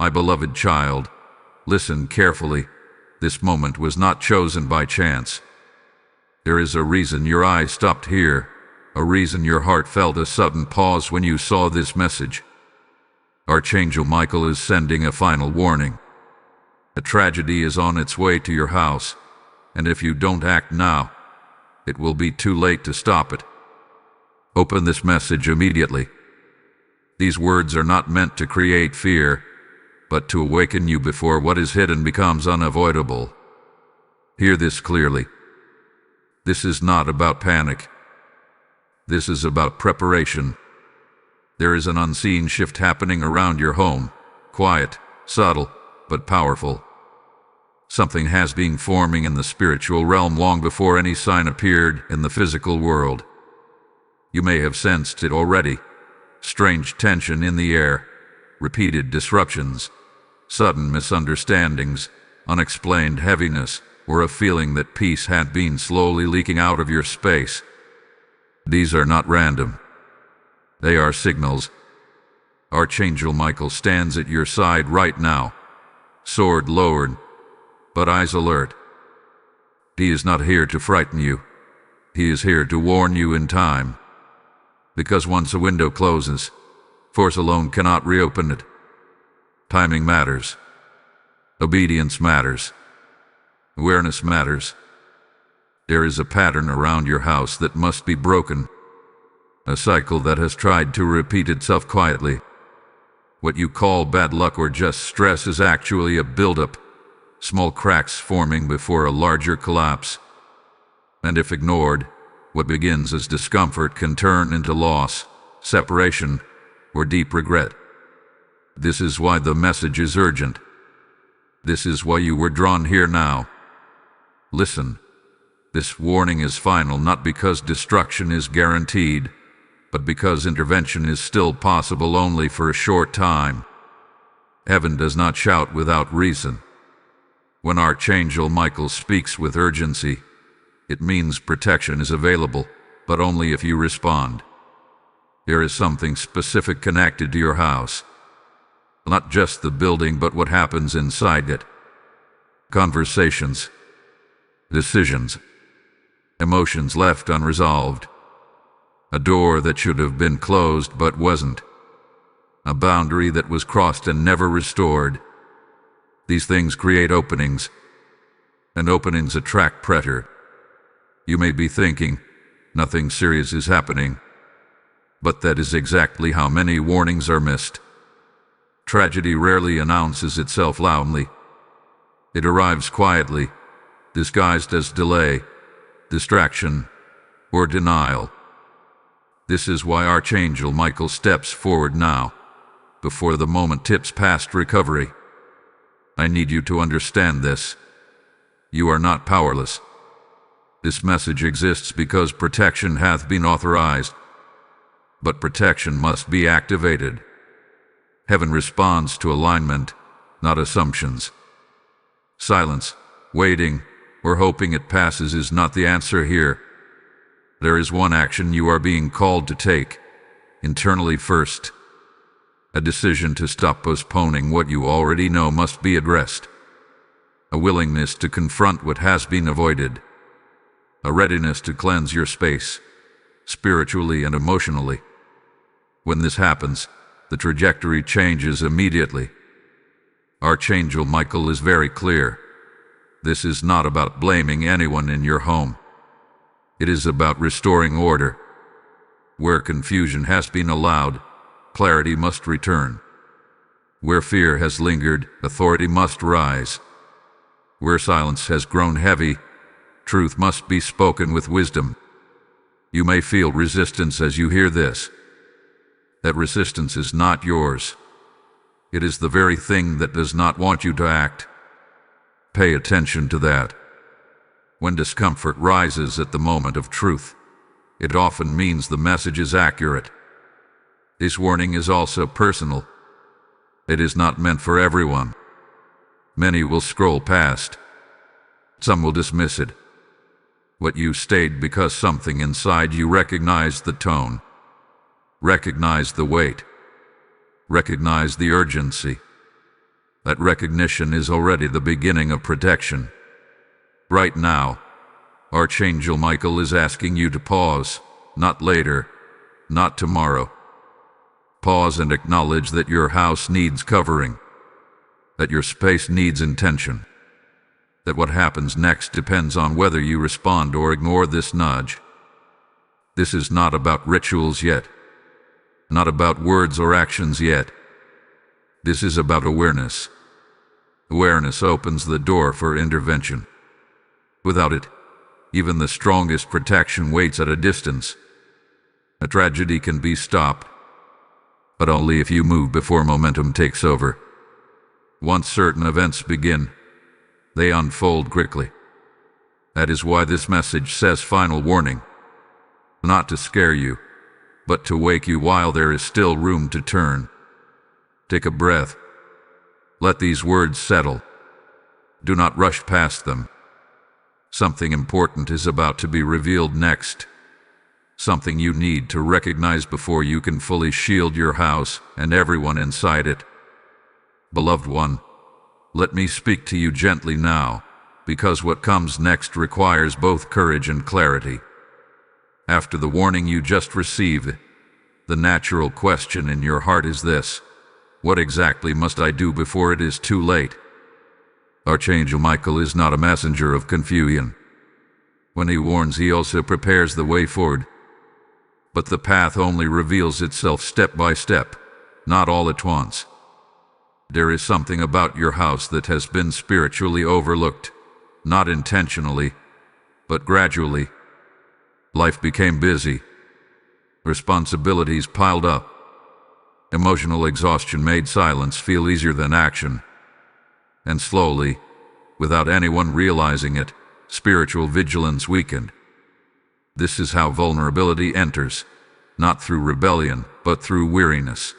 My beloved child, listen carefully. This moment was not chosen by chance. There is a reason your eyes stopped here, a reason your heart felt a sudden pause when you saw this message. Archangel Michael is sending a final warning. A tragedy is on its way to your house, and if you don't act now, it will be too late to stop it. Open this message immediately. These words are not meant to create fear, but to awaken you before what is hidden becomes unavoidable. Hear this clearly. This is not about panic. This is about preparation. There is an unseen shift happening around your home, quiet, subtle, but powerful. Something has been forming in the spiritual realm long before any sign appeared in the physical world. You may have sensed it already. Strange tension in the air, repeated disruptions, sudden misunderstandings, unexplained heaviness, or a feeling that peace had been slowly leaking out of your space. These are not random. They are signals. Archangel Michael stands at your side right now, sword lowered, but eyes alert. He is not here to frighten you. He is here to warn you in time. Because once a window closes, force alone cannot reopen it. Timing matters. Obedience matters. Awareness matters. There is a pattern around your house that must be broken. A cycle that has tried to repeat itself quietly. What you call bad luck or just stress is actually a buildup, small cracks forming before a larger collapse. And if ignored, what begins as discomfort can turn into loss, separation, or deep regret. This is why the message is urgent. This is why you were drawn here now. Listen. This warning is final not because destruction is guaranteed, but because intervention is still possible only for a short time. Heaven does not shout without reason. When Archangel Michael speaks with urgency, it means protection is available, but only if you respond. There is something specific connected to your house. Not just the building, but what happens inside it. Conversations, decisions, emotions left unresolved. A door that should have been closed but wasn't. A boundary that was crossed and never restored. These things create openings, and openings attract pressure. You may be thinking, nothing serious is happening, but that is exactly how many warnings are missed. Tragedy rarely announces itself loudly. It arrives quietly, disguised as delay, distraction, or denial. This is why Archangel Michael steps forward now, before the moment tips past recovery. I need you to understand this. You are not powerless. This message exists because protection hath been authorized, but protection must be activated. Heaven responds to alignment, not assumptions. Silence, waiting, or hoping it passes is not the answer here. There is one action you are being called to take, internally first. A decision to stop postponing what you already know must be addressed. A willingness to confront what has been avoided. A readiness to cleanse your space, spiritually and emotionally. When this happens, the trajectory changes immediately. Archangel Michael is very clear. This is not about blaming anyone in your home. It is about restoring order. Where confusion has been allowed, clarity must return. Where fear has lingered, authority must rise. Where silence has grown heavy, truth must be spoken with wisdom. You may feel resistance as you hear this. That resistance is not yours. It is the very thing that does not want you to act. Pay attention to that. When discomfort rises at the moment of truth, it often means the message is accurate. This warning is also personal. It is not meant for everyone. Many will scroll past. Some will dismiss it. But you stayed because something inside you recognized the tone. Recognize the weight. Recognize the urgency. That recognition is already the beginning of protection. Right now, Archangel Michael is asking you to pause, not later, not tomorrow. Pause and acknowledge that your house needs covering, that your space needs intention, that what happens next depends on whether you respond or ignore this nudge. This is not about rituals yet, not about words or actions yet. This is about awareness. Awareness opens the door for intervention. Without it, even the strongest protection waits at a distance. A tragedy can be stopped, but only if you move before momentum takes over. Once certain events begin, they unfold quickly. That is why this message says final warning. Not to scare you, but to wake you while there is still room to turn. Take a breath. Let these words settle. Do not rush past them. Something important is about to be revealed next. Something you need to recognize before you can fully shield your house and everyone inside it. Beloved one, let me speak to you gently now, because what comes next requires both courage and clarity. After the warning you just received, the natural question in your heart is this: what exactly must I do before it is too late? Archangel Michael is not a messenger of confusion. When he warns, he also prepares the way forward. But the path only reveals itself step by step, not all at once. There is something about your house that has been spiritually overlooked, not intentionally, but gradually. Life became busy. Responsibilities piled up. Emotional exhaustion made silence feel easier than action. And slowly, without anyone realizing it, spiritual vigilance weakened. This is how vulnerability enters, not through rebellion, but through weariness.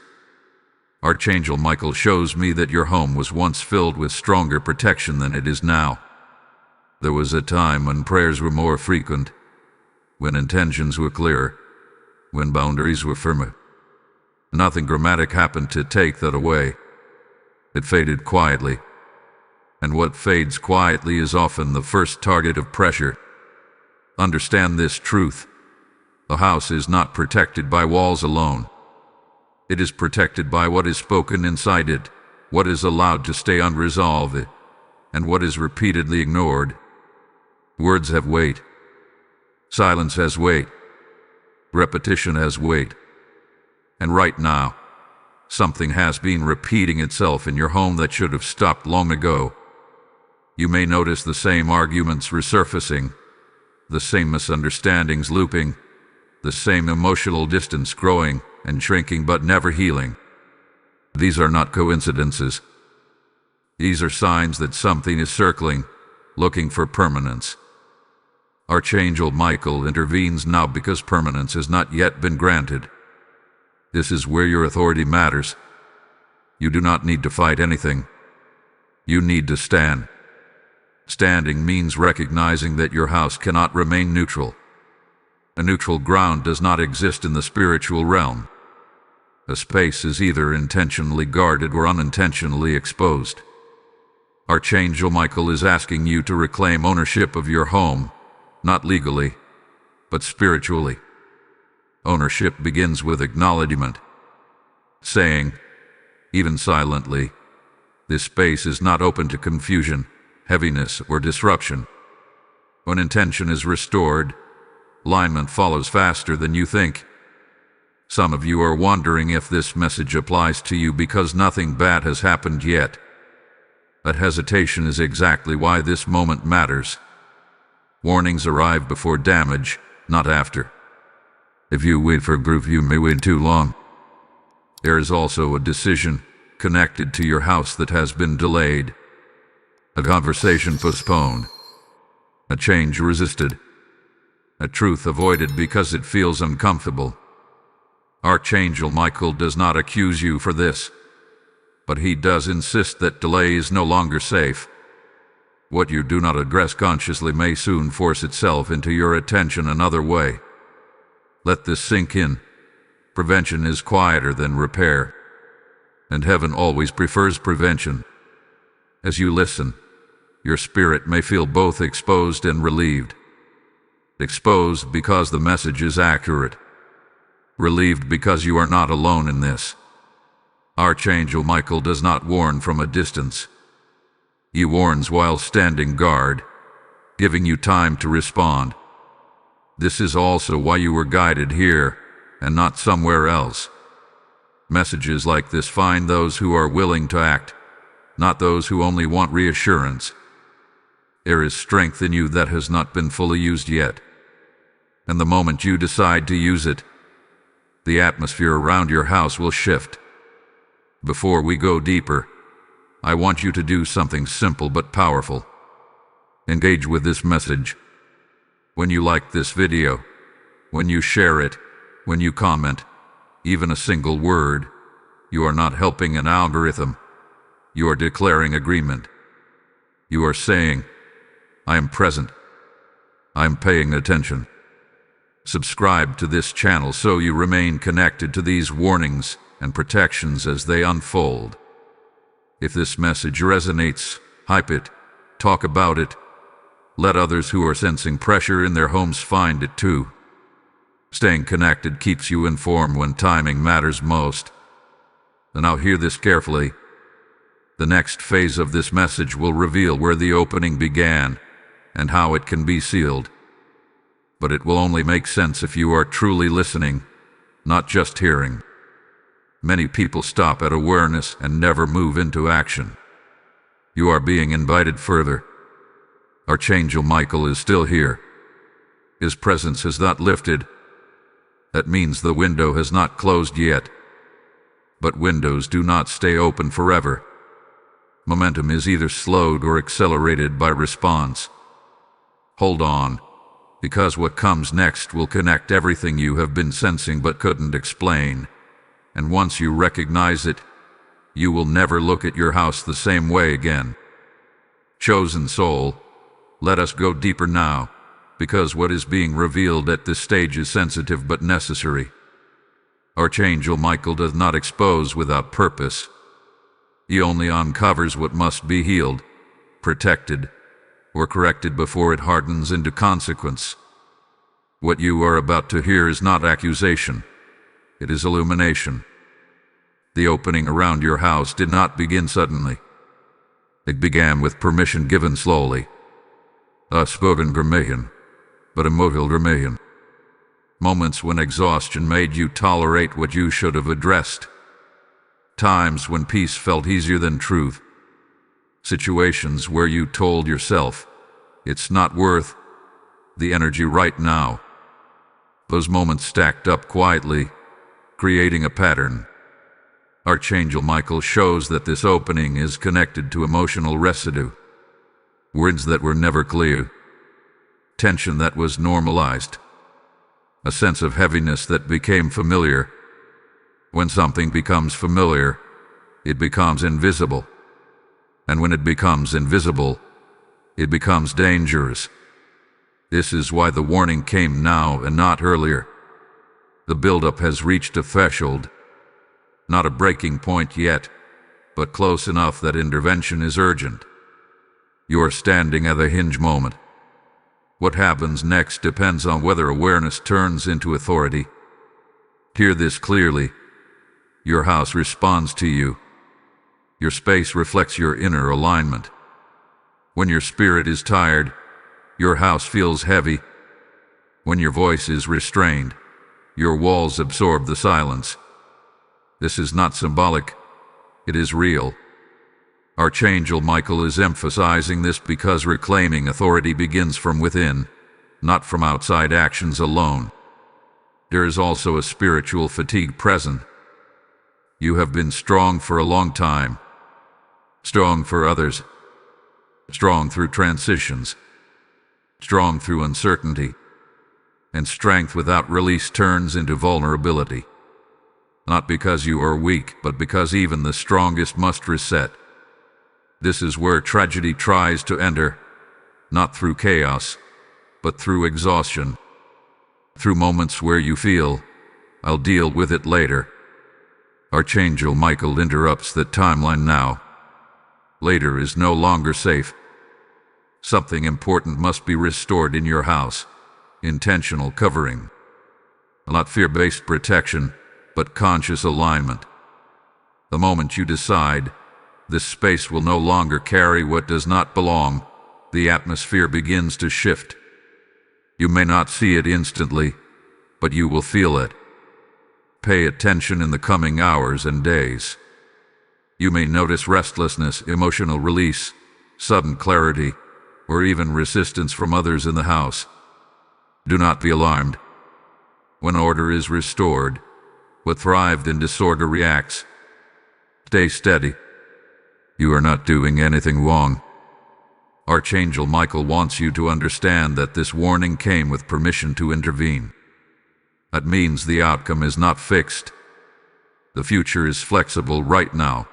Archangel Michael shows me that your home was once filled with stronger protection than it is now. There was a time when prayers were more frequent, when intentions were clearer, when boundaries were firmer. Nothing dramatic happened to take that away. It faded quietly. And what fades quietly is often the first target of pressure. Understand this truth. The house is not protected by walls alone. It is protected by what is spoken inside it, what is allowed to stay unresolved, and what is repeatedly ignored. Words have weight. Silence has weight. Repetition has weight. And right now, something has been repeating itself in your home that should have stopped long ago. You may notice the same arguments resurfacing, the same misunderstandings looping, the same emotional distance growing and shrinking but never healing. These are not coincidences. These are signs that something is circling, looking for permanence. Archangel Michael intervenes now because permanence has not yet been granted. This is where your authority matters. You do not need to fight anything. You need to stand. Standing means recognizing that your house cannot remain neutral. A neutral ground does not exist in the spiritual realm. A space is either intentionally guarded or unintentionally exposed. Archangel Michael is asking you to reclaim ownership of your home, not legally, but spiritually. Ownership begins with acknowledgement, saying, even silently, this space is not open to confusion, heaviness, or disruption. When intention is restored, alignment follows faster than you think. Some of you are wondering if this message applies to you because nothing bad has happened yet. That hesitation is exactly why this moment matters. Warnings arrive before damage, not after. If you wait for proof, you may wait too long. There is also a decision connected to your house that has been delayed. A conversation postponed. A change resisted. A truth avoided because it feels uncomfortable. Archangel Michael does not accuse you for this, but he does insist that delay is no longer safe. What you do not address consciously may soon force itself into your attention another way. Let this sink in. Prevention is quieter than repair, and heaven always prefers prevention. As you listen, your spirit may feel both exposed and relieved. Exposed because the message is accurate. Relieved because you are not alone in this. Archangel Michael does not warn from a distance. He warns while standing guard, giving you time to respond. This is also why you were guided here and not somewhere else. Messages like this find those who are willing to act, not those who only want reassurance. There is strength in you that has not been fully used yet. And the moment you decide to use it, the atmosphere around your house will shift. Before we go deeper, I want you to do something simple but powerful. Engage with this message. When you like this video, when you share it, when you comment, even a single word, you are not helping an algorithm. You are declaring agreement. You are saying, I am present. I am paying attention. Subscribe to this channel so you remain connected to these warnings and protections as they unfold. If this message resonates, hype it, talk about it. Let others who are sensing pressure in their homes find it too. Staying connected keeps you informed when timing matters most. And now hear this carefully. The next phase of this message will reveal where the opening began and how it can be sealed. But it will only make sense if you are truly listening, not just hearing. Many people stop at awareness and never move into action. You are being invited further. Archangel Michael is still here. His presence has not lifted. That means the window has not closed yet. But windows do not stay open forever. Momentum is either slowed or accelerated by response. Hold on, because what comes next will connect everything you have been sensing but couldn't explain. And once you recognize it, you will never look at your house the same way again. Chosen soul, let us go deeper now, because what is being revealed at this stage is sensitive but necessary. Archangel Michael does not expose without purpose. He only uncovers what must be healed, protected, or corrected before it hardens into consequence. What you are about to hear is not accusation. It is illumination. The opening around your house did not begin suddenly. It began with permission given slowly. A spoken permission, but a modeled permission. Moments when exhaustion made you tolerate what you should have addressed. Times when peace felt easier than truth. Situations where you told yourself, it's not worth the energy right now. Those moments stacked up quietly, creating a pattern. Archangel Michael shows that this opening is connected to emotional residue. Words that were never clear. Tension that was normalized. A sense of heaviness that became familiar. When something becomes familiar, it becomes invisible. And when it becomes invisible, it becomes dangerous. This is why the warning came now and not earlier. The buildup has reached a threshold. Not a breaking point yet, but close enough that intervention is urgent. You are standing at a hinge moment. What happens next depends on whether awareness turns into authority. Hear this clearly. Your house responds to you. Your space reflects your inner alignment. When your spirit is tired, your house feels heavy. When your voice is restrained, your walls absorb the silence. This is not symbolic. It is real. Archangel Michael is emphasizing this because reclaiming authority begins from within, not from outside actions alone. There is also a spiritual fatigue present. You have been strong for a long time. Strong for others. Strong through transitions. Strong through uncertainty. And strength without release turns into vulnerability. Not because you are weak, but because even the strongest must reset. This is where tragedy tries to enter, not through chaos, but through exhaustion. Through moments where you feel, I'll deal with it later. Archangel Michael interrupts that timeline now. Later is no longer safe. Something important must be restored in your house. Intentional covering. Not fear-based protection, but conscious alignment. The moment you decide, this space will no longer carry what does not belong, the atmosphere begins to shift. You may not see it instantly, but you will feel it. Pay attention in the coming hours and days. You may notice restlessness, emotional release, sudden clarity, or even resistance from others in the house. Do not be alarmed. When order is restored, what thrived in disorder reacts. Stay steady. You are not doing anything wrong. Archangel Michael wants you to understand that this warning came with permission to intervene. That means the outcome is not fixed. The future is flexible right now.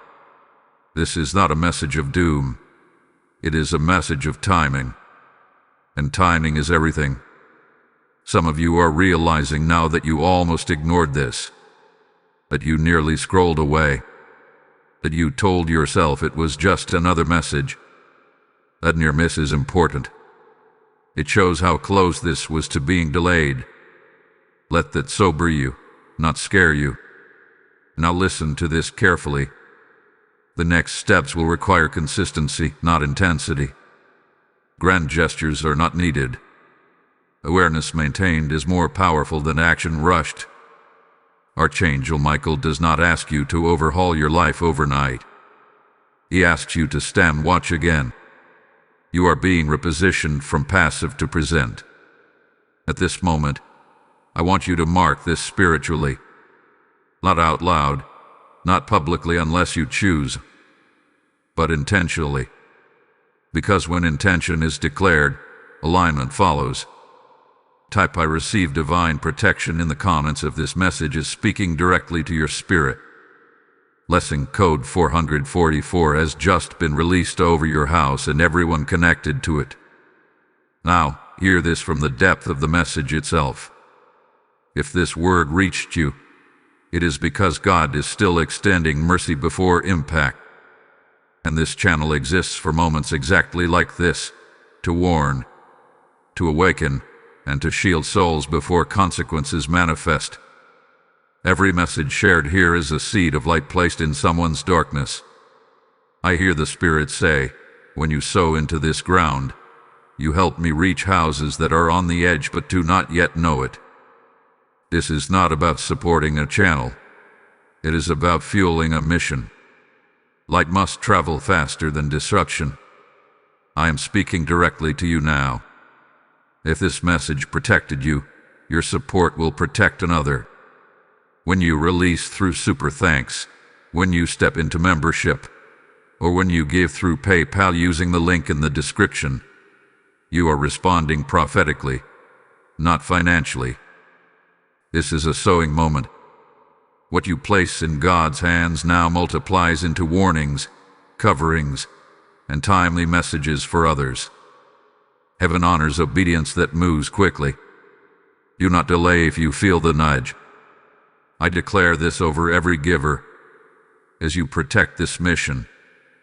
This is not a message of doom. It is a message of timing. And timing is everything. Some of you are realizing now that you almost ignored this. That you nearly scrolled away. That you told yourself it was just another message. That near miss is important. It shows how close this was to being delayed. Let that sober you, not scare you. Now listen to this carefully. The next steps will require consistency, not intensity. Grand gestures are not needed. Awareness maintained is more powerful than action rushed. Archangel Michael does not ask you to overhaul your life overnight. He asks you to stand watch again. You are being repositioned from passive to present. At this moment, I want you to mark this spiritually. Not out loud, not publicly unless you choose, but intentionally. Because when intention is declared, alignment follows. Type "I receive divine protection" in the comments if this message is speaking directly to your spirit. Lesson code 444 has just been released over your house and everyone connected to it. Now, hear this from the depth of the message itself. If this word reached you, it is because God is still extending mercy before impact. And this channel exists for moments exactly like this, to warn, to awaken, and to shield souls before consequences manifest. Every message shared here is a seed of light placed in someone's darkness. I hear the Spirit say, when you sow into this ground, you help me reach houses that are on the edge but do not yet know it. This is not about supporting a channel. It is about fueling a mission. Light must travel faster than disruption. I am speaking directly to you now. If this message protected you, your support will protect another. When you release through super thanks, when you step into membership, or when you give through PayPal using the link in the description, you are responding prophetically, not financially. This is a sowing moment. What you place in God's hands now multiplies into warnings, coverings, and timely messages for others. Heaven honors obedience that moves quickly. Do not delay if you feel the nudge. I declare this over every giver. As you protect this mission,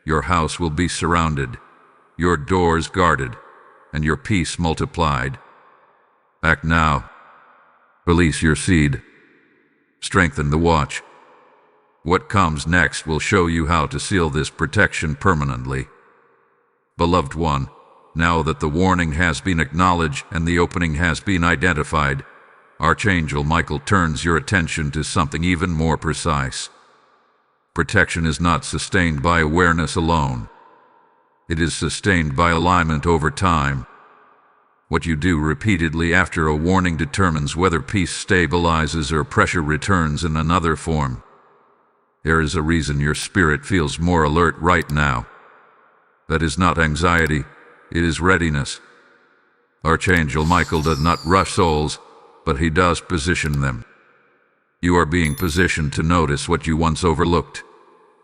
your house will be surrounded, your doors guarded, and your peace multiplied. Act now. Release your seed. Strengthen the watch. What comes next will show you how to seal this protection permanently. Beloved one, now that the warning has been acknowledged and the opening has been identified, Archangel Michael turns your attention to something even more precise. Protection is not sustained by awareness alone. It is sustained by alignment over time. What you do repeatedly after a warning determines whether peace stabilizes or pressure returns in another form. There is a reason your spirit feels more alert right now. That is not anxiety, it is readiness. Archangel Michael does not rush souls, but he does position them. You are being positioned to notice what you once overlooked,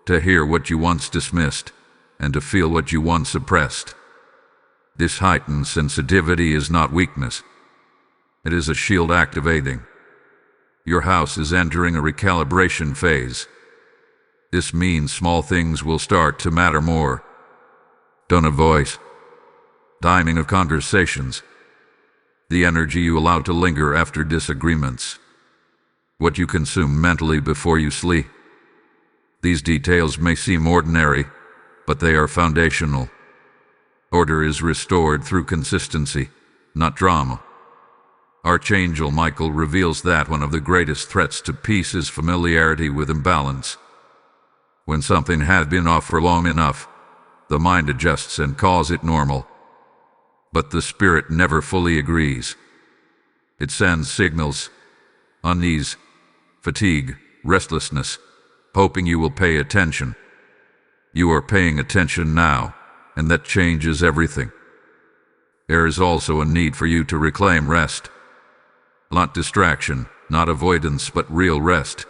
to hear what you once dismissed, and to feel what you once suppressed. This heightened sensitivity is not weakness. It is a shield activating. Your house is entering a recalibration phase. This means small things will start to matter more, tone of voice, timing of conversations, the energy you allow to linger after disagreements, what you consume mentally before you sleep. These details may seem ordinary, but they are foundational. Order is restored through consistency, not drama. Archangel Michael reveals that one of the greatest threats to peace is familiarity with imbalance. When something has been off for long enough, the mind adjusts and calls it normal. But the spirit never fully agrees. It sends signals, unease, fatigue, restlessness, hoping you will pay attention. You are paying attention now, and that changes everything. There is also a need for you to reclaim rest. Not distraction, not avoidance, but real rest.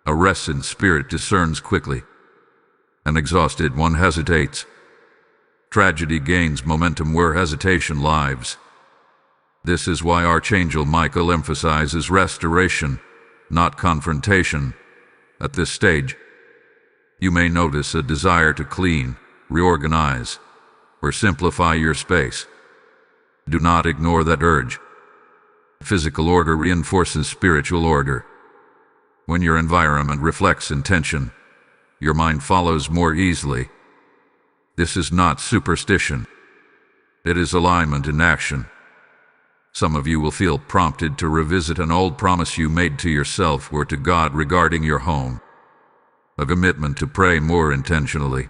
A rest in spirit discerns quickly. An exhausted one hesitates. Tragedy gains momentum where hesitation lives. This is why Archangel Michael emphasizes restoration, not confrontation. At this stage, you may notice a desire to clean, reorganize, or simplify your space. Do not ignore that urge. Physical order reinforces spiritual order. When your environment reflects intention, your mind follows more easily. This is not superstition. It is alignment in action. Some of you will feel prompted to revisit an old promise you made to yourself or to God regarding your home. A commitment to pray more intentionally.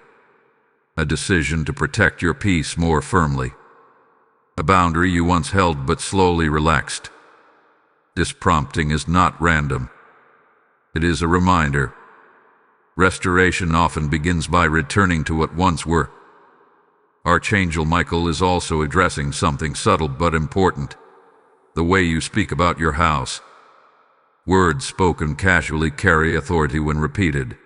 A decision to protect your peace more firmly. A boundary you once held but slowly relaxed. This prompting is not random. It is a reminder. Restoration often begins by returning to what once were. Archangel Michael is also addressing something subtle but important. The way you speak about your house. Words spoken casually carry authority when repeated.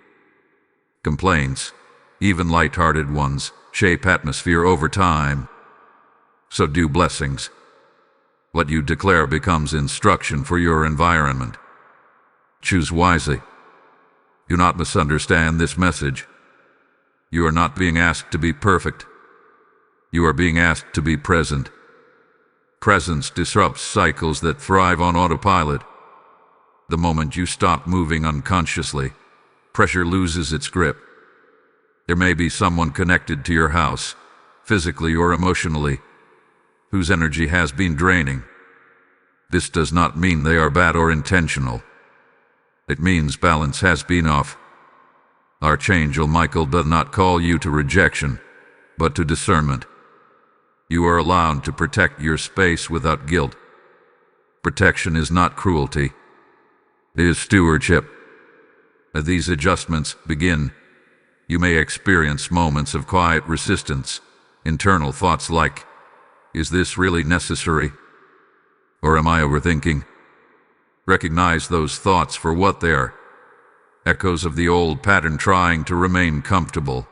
Complaints, even light-hearted ones, shape atmosphere over time. So do blessings. What you declare becomes instruction for your environment. Choose wisely. Do not misunderstand this message. You are not being asked to be perfect. You are being asked to be present. Presence disrupts cycles that thrive on autopilot. The moment you stop moving unconsciously, pressure loses its grip. There may be someone connected to your house, physically or emotionally, whose energy has been draining. This does not mean they are bad or intentional. It means balance has been off. Archangel Michael does not call you to rejection, but to discernment. You are allowed to protect your space without guilt. Protection is not cruelty. It is stewardship. As these adjustments begin, you may experience moments of quiet resistance, internal thoughts like, is this really necessary? Or am I overthinking? Recognize those thoughts for what they are. Echoes of the old pattern trying to remain comfortable.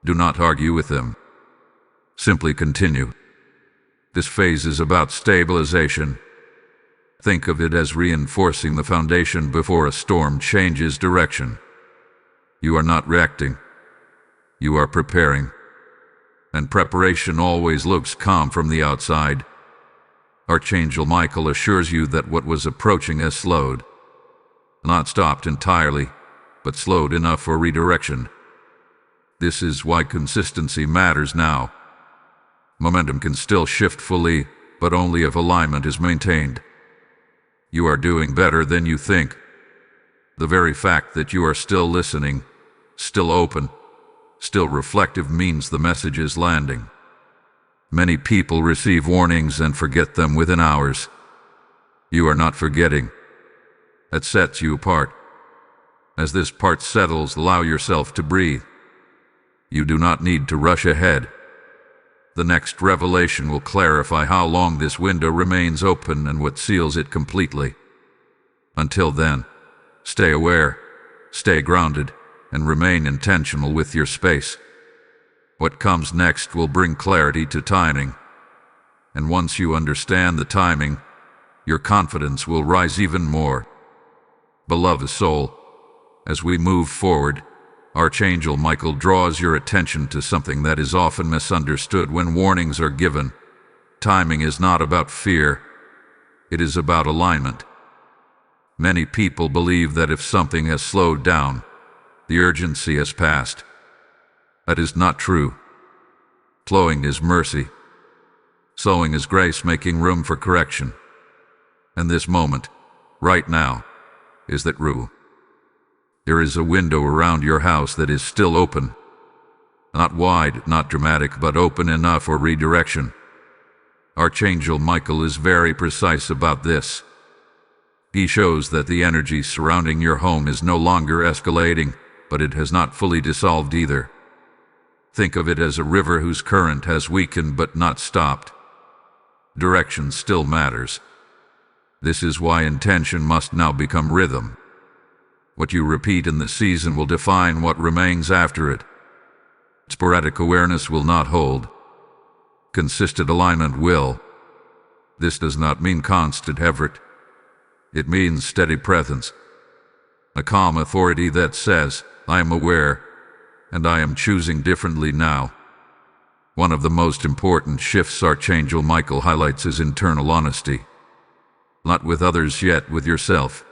Do not argue with them. Simply continue. This phase is about stabilization. Think of it as reinforcing the foundation before a storm changes direction. You are not reacting. You are preparing. And preparation always looks calm from the outside. Archangel Michael assures you that what was approaching has slowed. Not stopped entirely, but slowed enough for redirection. This is why consistency matters now. Momentum can still shift fully, but only if alignment is maintained. You are doing better than you think. The very fact that you are still listening, still open, still reflective means the message is landing. Many people receive warnings and forget them within hours. You are not forgetting. That sets you apart. As this part settles, allow yourself to breathe. You do not need to rush ahead. The next revelation will clarify how long this window remains open and what seals it completely. Until then, stay aware, stay grounded, and remain intentional with your space. What comes next will bring clarity to timing. And once you understand the timing, your confidence will rise even more. Beloved soul, as we move forward, Archangel Michael draws your attention to something that is often misunderstood when warnings are given. Timing is not about fear, it is about alignment. Many people believe that if something has slowed down, the urgency has passed. That is not true. Slowing is mercy. Slowing is grace making room for correction. And this moment, right now, is that rule. There is a window around your house that is still open. Not wide, not dramatic, but open enough for redirection. Archangel Michael is very precise about this. He shows that the energy surrounding your home is no longer escalating, but it has not fully dissolved either. Think of it as a river whose current has weakened but not stopped. Direction still matters. This is why intention must now become rhythm. What you repeat in the season will define what remains after it. Sporadic awareness will not hold. Consistent alignment will. This does not mean constant effort. It means steady presence. A calm authority that says, I am aware, and I am choosing differently now. One of the most important shifts Archangel Michael highlights is internal honesty. Not with others, yet with yourself.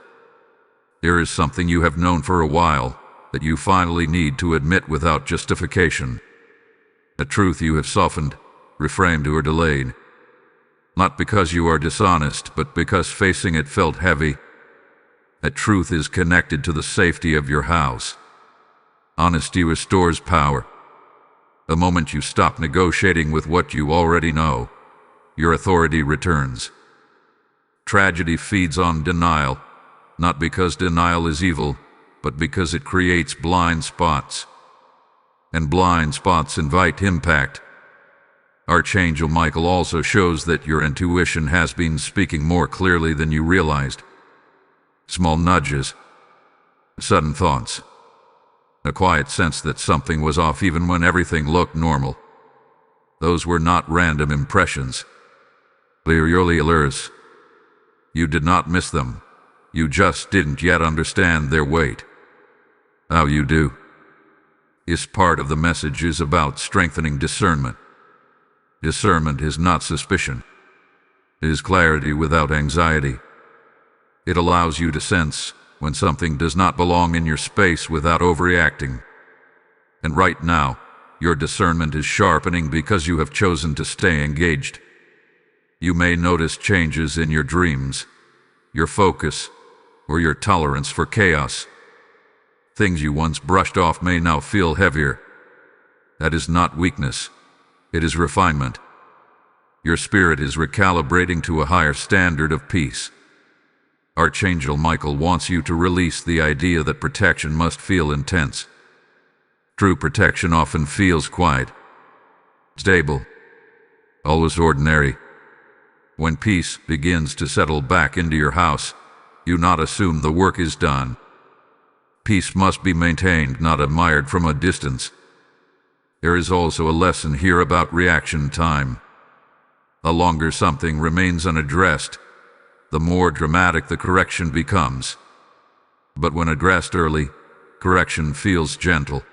There is something you have known for a while that you finally need to admit without justification. A truth you have softened, reframed, or delayed. Not because you are dishonest, but because facing it felt heavy. That truth is connected to the safety of your house. Honesty restores power. The moment you stop negotiating with what you already know, your authority returns. Tragedy feeds on denial. Not because denial is evil, but because it creates blind spots. And blind spots invite impact. Archangel Michael also shows that your intuition has been speaking more clearly than you realized. Small nudges, sudden thoughts, a quiet sense that something was off even when everything looked normal. Those were not random impressions. They were early alerts. You did not miss them. You just didn't yet understand their weight. Now you do. This part of the message is about strengthening discernment. Discernment is not suspicion. It is clarity without anxiety. It allows you to sense when something does not belong in your space without overreacting. And right now, your discernment is sharpening because you have chosen to stay engaged. You may notice changes in your dreams, your focus, or your tolerance for chaos. Things you once brushed off may now feel heavier. That is not weakness. It is refinement. Your spirit is recalibrating to a higher standard of peace. Archangel Michael wants you to release the idea that protection must feel intense. True protection often feels quiet, stable, always ordinary. When peace begins to settle back into your house, you not assume the work is done. Peace must be maintained, not admired from a distance. There is also a lesson here about reaction time. The longer something remains unaddressed, the more dramatic the correction becomes. But when addressed early, correction feels gentle.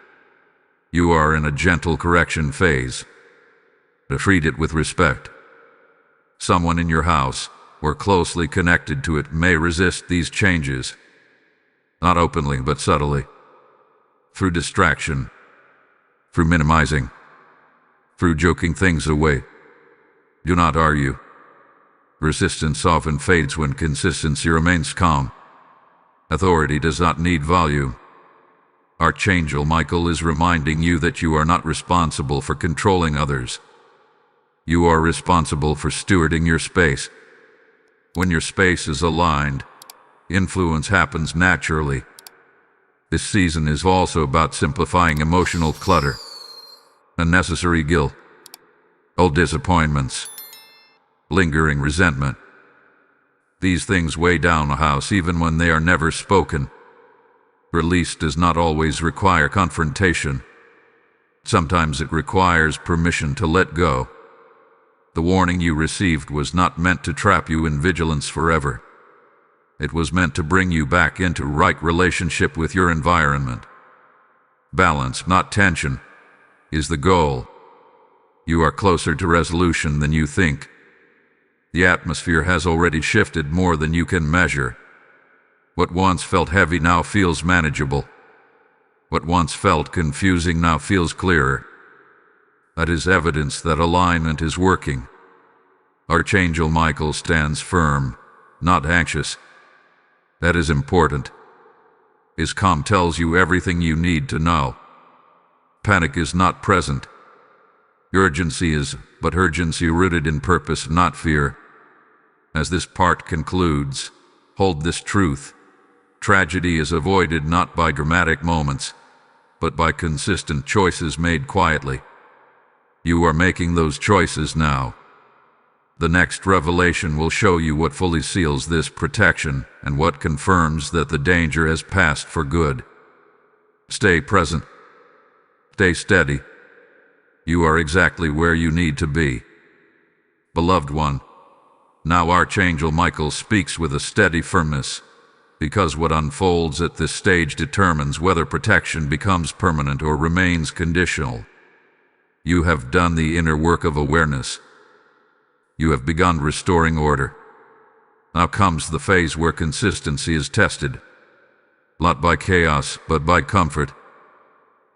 You are in a gentle correction phase. Treat it with respect. Someone in your house, or closely connected to it, may resist these changes. Not openly, but subtly. Through distraction. Through minimizing. Through joking things away. Do not argue. Resistance often fades when consistency remains calm. Authority does not need volume. Archangel Michael is reminding you that you are not responsible for controlling others. You are responsible for stewarding your space. When your space is aligned, influence happens naturally. This season is also about simplifying emotional clutter, unnecessary guilt, old disappointments, lingering resentment. These things weigh down a house even when they are never spoken. Release does not always require confrontation. Sometimes it requires permission to let go. The warning you received was not meant to trap you in vigilance forever. It was meant to bring you back into right relationship with your environment. Balance, not tension, is the goal. You are closer to resolution than you think. The atmosphere has already shifted more than you can measure. What once felt heavy now feels manageable. What once felt confusing now feels clearer. That is evidence that alignment is working. Archangel Michael stands firm, not anxious. That is important. His calm tells you everything you need to know. Panic is not present. Urgency is, but urgency rooted in purpose, not fear. As this part concludes, hold this truth. Tragedy is avoided not by dramatic moments, but by consistent choices made quietly. You are making those choices now. The next revelation will show you what fully seals this protection and what confirms that the danger has passed for good. Stay present. Stay steady. You are exactly where you need to be. Beloved one, now Archangel Michael speaks with a steady firmness, because what unfolds at this stage determines whether protection becomes permanent or remains conditional. You have done the inner work of awareness. You have begun restoring order. Now comes the phase where consistency is tested, not by chaos, but by comfort.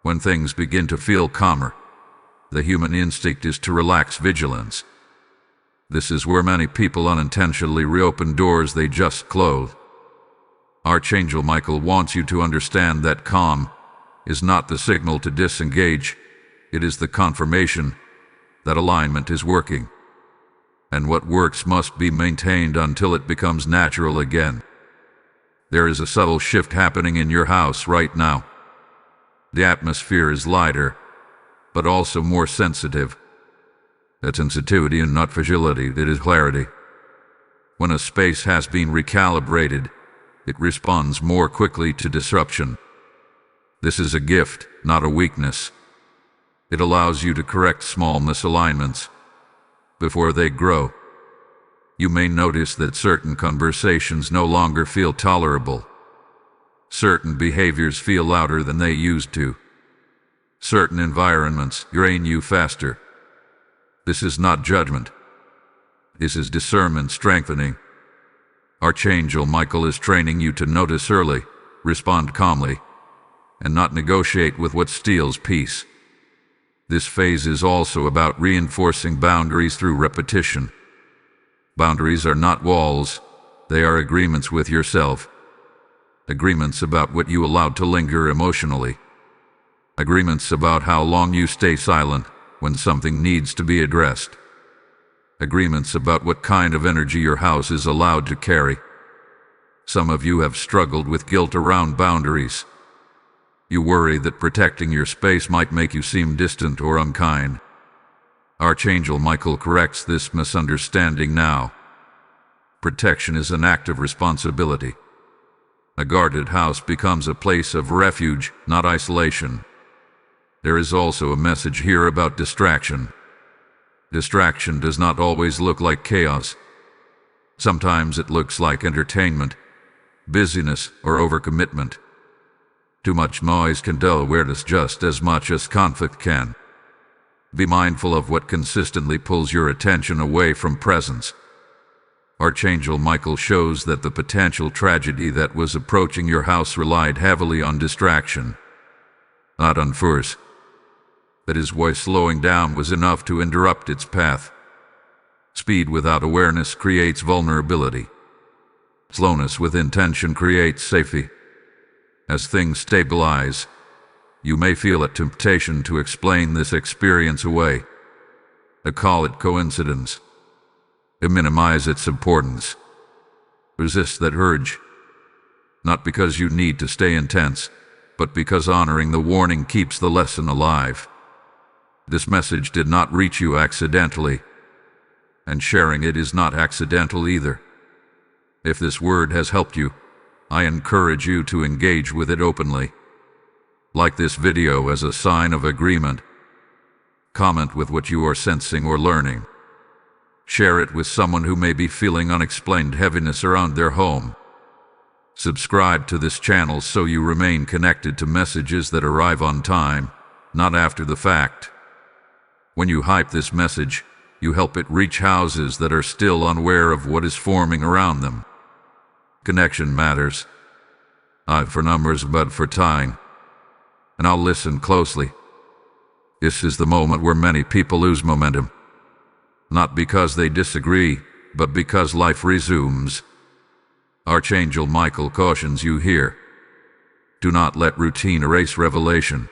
When things begin to feel calmer, the human instinct is to relax vigilance. This is where many people unintentionally reopen doors they just closed. Archangel Michael wants you to understand that calm is not the signal to disengage. It is the confirmation that alignment is working. And what works must be maintained until it becomes natural again. There is a subtle shift happening in your house right now. The atmosphere is lighter, but also more sensitive. That sensitivity and not fragility, that is clarity. When a space has been recalibrated, it responds more quickly to disruption. This is a gift, not a weakness. It allows you to correct small misalignments before they grow. You may notice that certain conversations no longer feel tolerable. Certain behaviors feel louder than they used to. Certain environments drain you faster. This is not judgment. This is discernment strengthening. Archangel Michael is training you to notice early, respond calmly, and not negotiate with what steals peace. This phase is also about reinforcing boundaries through repetition. Boundaries are not walls, they are agreements with yourself. Agreements about what you allowed to linger emotionally. Agreements about how long you stay silent when something needs to be addressed. Agreements about what kind of energy your house is allowed to carry. Some of you have struggled with guilt around boundaries. You worry that protecting your space might make you seem distant or unkind. Archangel Michael corrects this misunderstanding now. Protection is an act of responsibility. A guarded house becomes a place of refuge, not isolation. There is also a message here about distraction. Distraction does not always look like chaos. Sometimes it looks like entertainment, busyness, or overcommitment. Too much noise can dull awareness just as much as conflict can. Be mindful of what consistently pulls your attention away from presence. Archangel Michael shows that the potential tragedy that was approaching your house relied heavily on distraction, not on force. That is why slowing down was enough to interrupt its path. Speed without awareness creates vulnerability. Slowness with intention creates safety. As things stabilize, you may feel a temptation to explain this experience away. Call it coincidence. Minimize its importance. Resist that urge. Not because you need to stay intense, but because honoring the warning keeps the lesson alive. This message did not reach you accidentally, and sharing it is not accidental either. If this word has helped you, I encourage you to engage with it openly. Like this video as a sign of agreement. Comment with what you are sensing or learning. Share it with someone who may be feeling unexplained heaviness around their home. Subscribe to this channel so you remain connected to messages that arrive on time, not after the fact. When you hype this message, you help it reach houses that are still unaware of what is forming around them. Connection matters. Not for numbers, but for time. And I'll listen closely. This is the moment where many people lose momentum. Not because they disagree, but because life resumes. Archangel Michael cautions you here. Do not let routine erase revelation.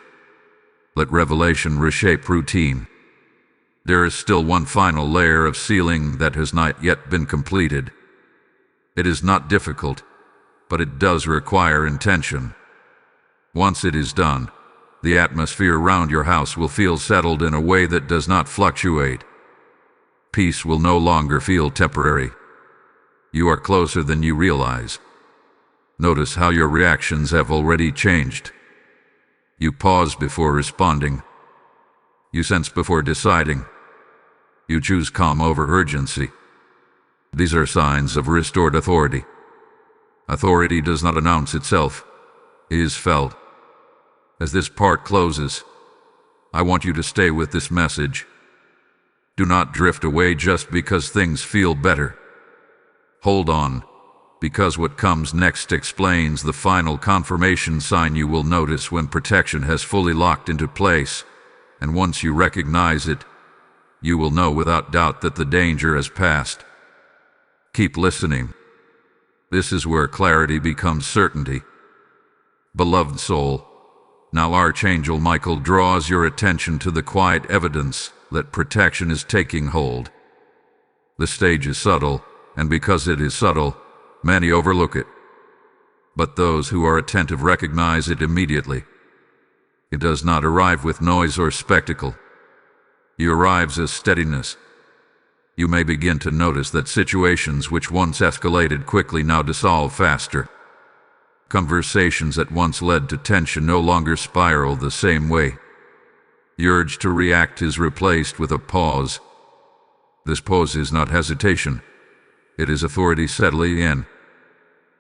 Let revelation reshape routine. There is still one final layer of sealing that has not yet been completed. It is not difficult, but it does require intention. Once it is done, the atmosphere around your house will feel settled in a way that does not fluctuate. Peace will no longer feel temporary. You are closer than you realize. Notice how your reactions have already changed. You pause before responding. You sense before deciding. You choose calm over urgency. These are signs of restored authority. Authority does not announce itself. It is felt. As this part closes, I want you to stay with this message. Do not drift away just because things feel better. Hold on, because what comes next explains the final confirmation sign you will notice when protection has fully locked into place, and once you recognize it, you will know without doubt that the danger has passed. Keep listening. This is where clarity becomes certainty. Beloved soul, now Archangel Michael draws your attention to the quiet evidence that protection is taking hold. The stage is subtle, and because it is subtle, many overlook it. But those who are attentive recognize it immediately. It does not arrive with noise or spectacle. It arrives as steadiness. You may begin to notice that situations which once escalated quickly now dissolve faster. Conversations that once led to tension no longer spiral the same way. The urge to react is replaced with a pause. This pause is not hesitation. It is authority settling in.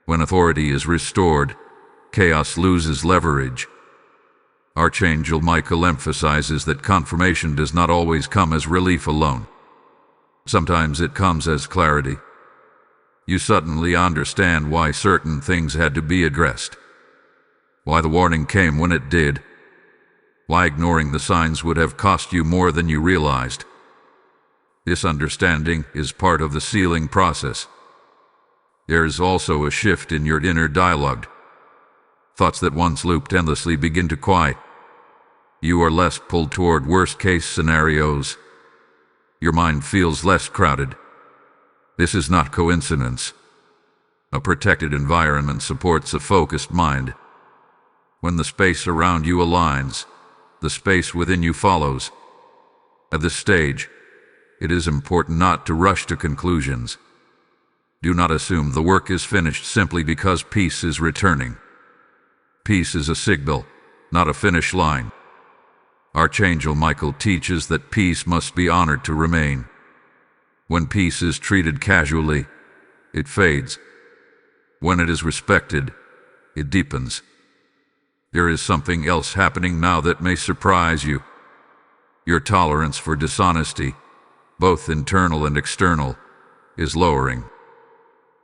When authority is restored, chaos loses leverage. Archangel Michael emphasizes that confirmation does not always come as relief alone. Sometimes it comes as clarity. You suddenly understand why certain things had to be addressed. Why the warning came when it did. Why ignoring the signs would have cost you more than you realized. This understanding is part of the sealing process. There is also a shift in your inner dialogue. Thoughts that once looped endlessly begin to quiet. You are less pulled toward worst-case scenarios. Your mind feels less crowded. This is not coincidence. A protected environment supports a focused mind. When the space around you aligns, the space within you follows. At this stage, it is important not to rush to conclusions. Do not assume the work is finished simply because peace is returning. Peace is a signal, not a finish line. Archangel Michael teaches that peace must be honored to remain. When peace is treated casually, it fades. When it is respected, it deepens. There is something else happening now that may surprise you. Your tolerance for dishonesty, both internal and external, is lowering.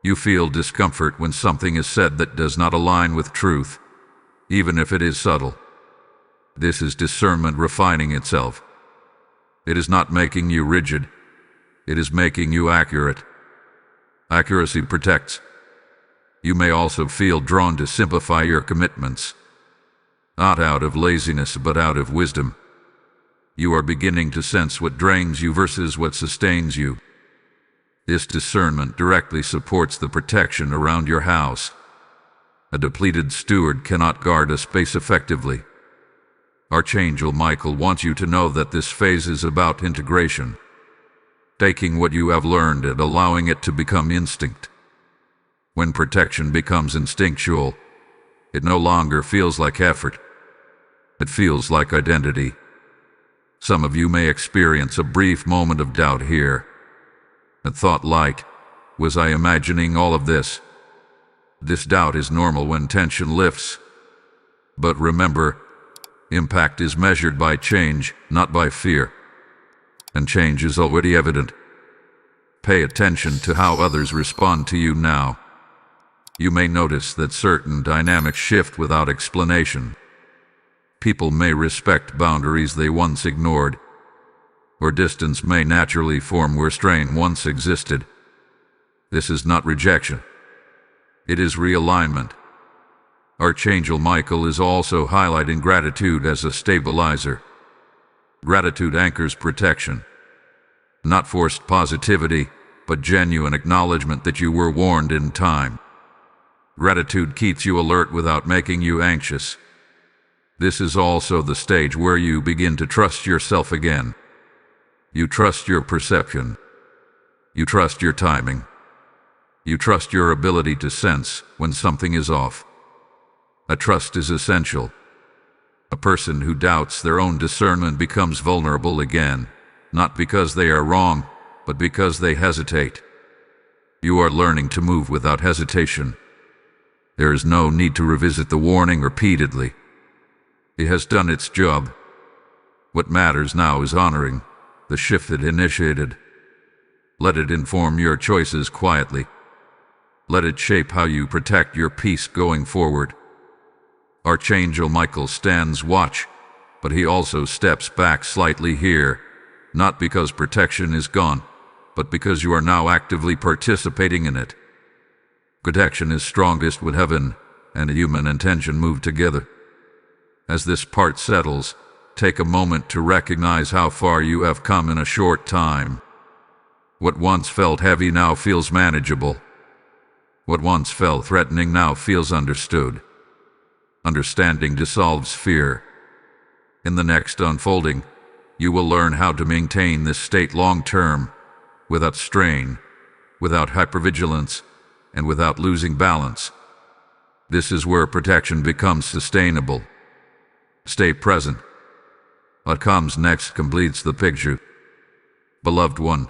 You feel discomfort when something is said that does not align with truth, even if it is subtle. This is discernment refining itself. It is not making you rigid. It is making you accurate. Accuracy protects. You may also feel drawn to simplify your commitments. Not out of laziness, but out of wisdom. You are beginning to sense what drains you versus what sustains you. This discernment directly supports the protection around your house. A depleted steward cannot guard a space effectively. Archangel Michael wants you to know that this phase is about integration. Taking what you have learned and allowing it to become instinct. When protection becomes instinctual, it no longer feels like effort. It feels like identity. Some of you may experience a brief moment of doubt here. A thought like, was I imagining all of this? This doubt is normal when tension lifts. But remember, impact is measured by change, not by fear. And change is already evident. Pay attention to how others respond to you now. You may notice that certain dynamics shift without explanation. People may respect boundaries they once ignored, or distance may naturally form where strain once existed. This is not rejection. It is realignment. Archangel Michael is also highlighting gratitude as a stabilizer. Gratitude anchors protection. Not forced positivity, but genuine acknowledgement that you were warned in time. Gratitude keeps you alert without making you anxious. This is also the stage where you begin to trust yourself again. You trust your perception. You trust your timing. You trust your ability to sense when something is off. A trust is essential. A person who doubts their own discernment becomes vulnerable again, not because they are wrong, but because they hesitate. You are learning to move without hesitation. There is no need to revisit the warning repeatedly. It has done its job. What matters now is honoring the shift it initiated. Let it inform your choices quietly. Let it shape how you protect your peace going forward. Archangel Michael stands watch, but he also steps back slightly here, not because protection is gone, but because you are now actively participating in it. Protection is strongest when heaven and human intention move together. As this part settles, take a moment to recognize how far you have come in a short time. What once felt heavy now feels manageable. What once felt threatening now feels understood. Understanding dissolves fear. In the next unfolding, you will learn how to maintain this state long term, without strain, without hypervigilance, and without losing balance. This is where protection becomes sustainable. Stay present. What comes next completes the picture. Beloved one,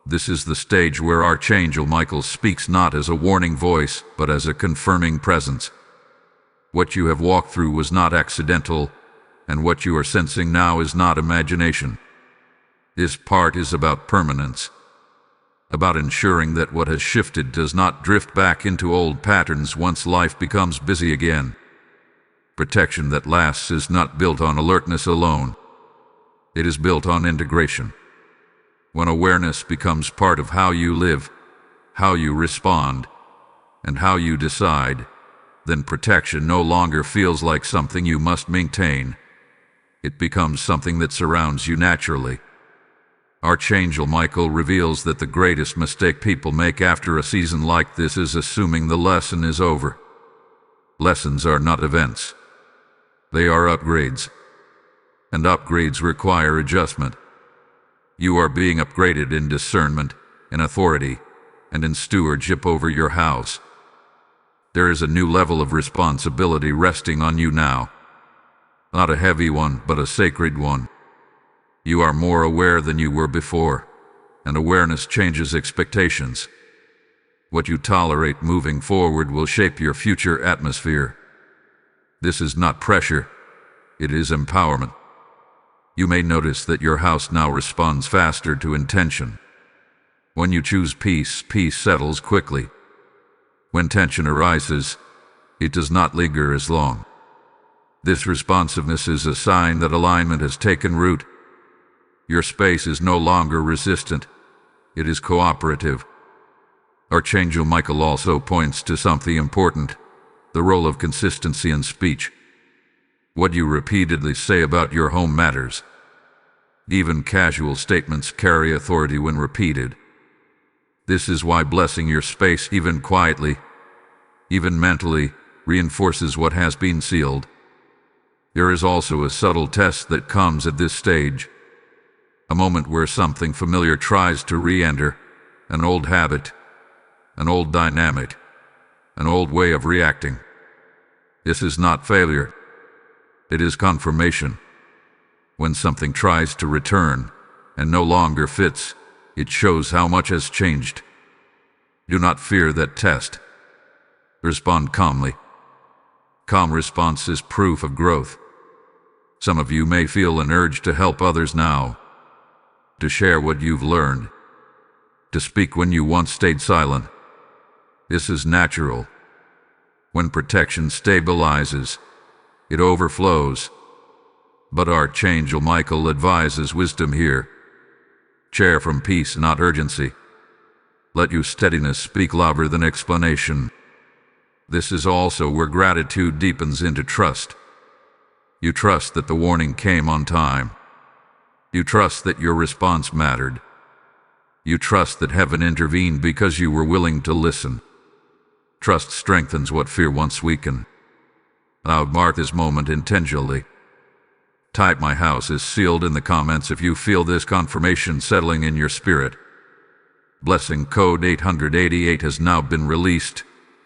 this is the stage where Archangel Michael speaks not as a warning voice, but as a confirming presence. What you have walked through was not accidental, and what you are sensing now is not imagination. This part is about permanence, about ensuring that what has shifted does not drift back into old patterns once life becomes busy again. Protection that lasts is not built on alertness alone. It is built on integration. When awareness becomes part of how you live, how you respond, and how you decide, then protection no longer feels like something you must maintain. It becomes something that surrounds you naturally. Archangel Michael reveals that the greatest mistake people make after a season like this is assuming the lesson is over. Lessons are not events. They are upgrades. And upgrades require adjustment. You are being upgraded in discernment, in authority, and in stewardship over your house. There is a new level of responsibility resting on you now. Not a heavy one, but a sacred one. You are more aware than you were before, and awareness changes expectations. What you tolerate moving forward will shape your future atmosphere. This is not pressure, it is empowerment. You may notice that your house now responds faster to intention. When you choose peace, peace settles quickly. When tension arises, it does not linger as long. This responsiveness is a sign that alignment has taken root. Your space is no longer resistant, it is cooperative. Archangel Michael also points to something important, the role of consistency in speech. What you repeatedly say about your home matters. Even casual statements carry authority when repeated. This is why blessing your space, even quietly, even mentally, reinforces what has been sealed. There is also a subtle test that comes at this stage. A moment where something familiar tries to re-enter, an old habit, an old dynamic, an old way of reacting. This is not failure. It is confirmation. When something tries to return and no longer fits, it shows how much has changed. Do not fear that test. Respond calmly. Calm response is proof of growth. Some of you may feel an urge to help others now, to share what you've learned, to speak when you once stayed silent. This is natural. When protection stabilizes, it overflows. But Archangel Michael advises wisdom here. Share from peace, not urgency. Let your steadiness speak louder than explanation. This is also where gratitude deepens into trust. You trust that the warning came on time. You trust that your response mattered. You trust that heaven intervened because you were willing to listen. Trust strengthens what fear once weakened. I'll mark this moment intentionally. Type "My house is sealed" in the comments if you feel this confirmation settling in your spirit. Blessing code 888 has now been released,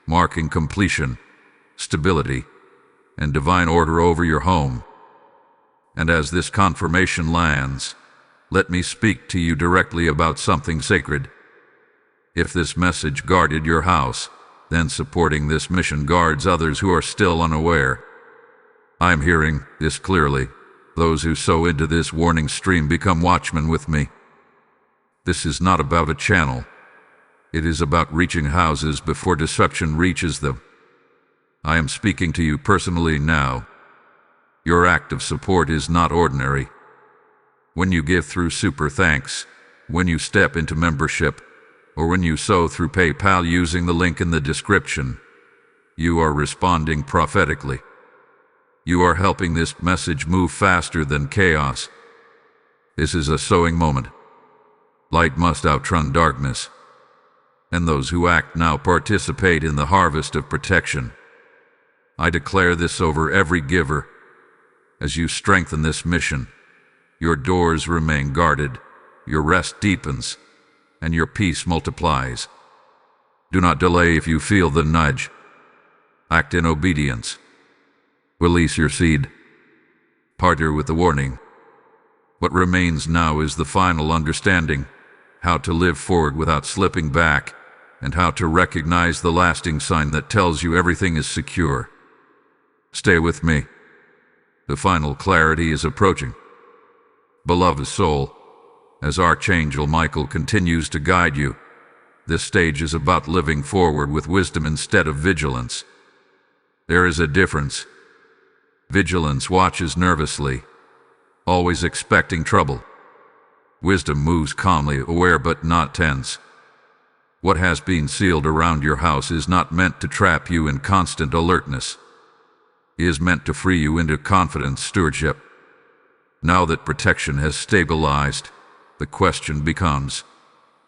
marking completion, stability, and divine order over your home. And as this confirmation lands, let me speak to you directly about something sacred. If this message guarded your house, then supporting this mission guards others who are still unaware. I am hearing this clearly. Those who sow into this warning stream become watchmen with me. This is not about a channel. It is about reaching houses before deception reaches them. I am speaking to you personally now. Your act of support is not ordinary. When you give through Super Thanks, when you step into membership, or when you sow through PayPal using the link in the description, you are responding prophetically. You are helping this message move faster than chaos. This is a sowing moment. Light must outrun darkness. And those who act now participate in the harvest of protection. I declare this over every giver. As you strengthen this mission, your doors remain guarded, your rest deepens, and your peace multiplies. Do not delay if you feel the nudge. Act in obedience. Release your seed. Partner with the warning. What remains now is the final understanding, how to live forward without slipping back, and how to recognize the lasting sign that tells you everything is secure. Stay with me. The final clarity is approaching. Beloved soul, as Archangel Michael continues to guide you, this stage is about living forward with wisdom instead of vigilance. There is a difference. Vigilance watches nervously, always expecting trouble. Wisdom moves calmly, aware but not tense. What has been sealed around your house is not meant to trap you in constant alertness. It is meant to free you into confident stewardship. Now that protection has stabilized, the question becomes,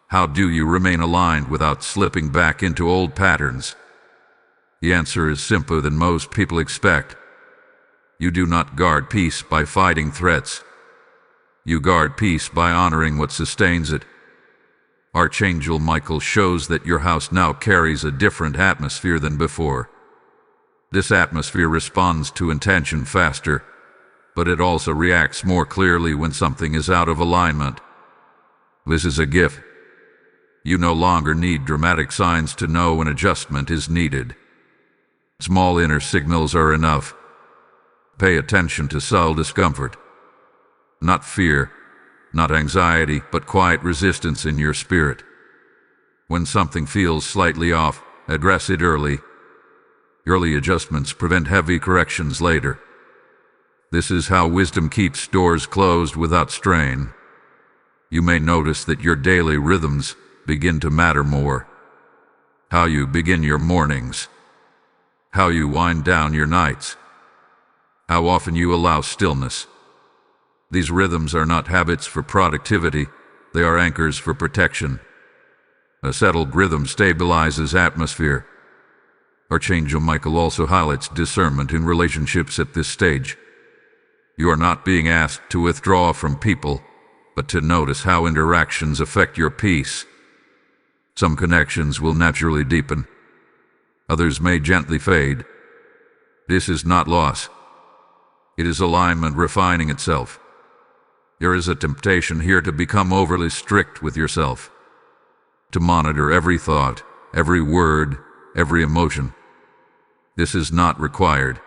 how do you remain aligned without slipping back into old patterns? The answer is simpler than most people expect. You do not guard peace by fighting threats. You guard peace by honoring what sustains it. Archangel Michael shows that your house now carries a different atmosphere than before. This atmosphere responds to intention faster, but it also reacts more clearly when something is out of alignment. This is a gift. You no longer need dramatic signs to know when adjustment is needed. Small inner signals are enough. Pay attention to subtle discomfort. Not fear, not anxiety, but quiet resistance in your spirit. When something feels slightly off, address it early. Early adjustments prevent heavy corrections later. This is how wisdom keeps doors closed without strain. You may notice that your daily rhythms begin to matter more. How you begin your mornings. How you wind down your nights. How often you allow stillness. These rhythms are not habits for productivity, they are anchors for protection. A settled rhythm stabilizes atmosphere. Archangel Michael also highlights discernment in relationships at this stage. You are not being asked to withdraw from people, but to notice how interactions affect your peace. Some connections will naturally deepen. Others may gently fade. This is not loss. It is alignment refining itself. There is a temptation here to become overly strict with yourself, to monitor every thought, every word, every emotion. This is not required.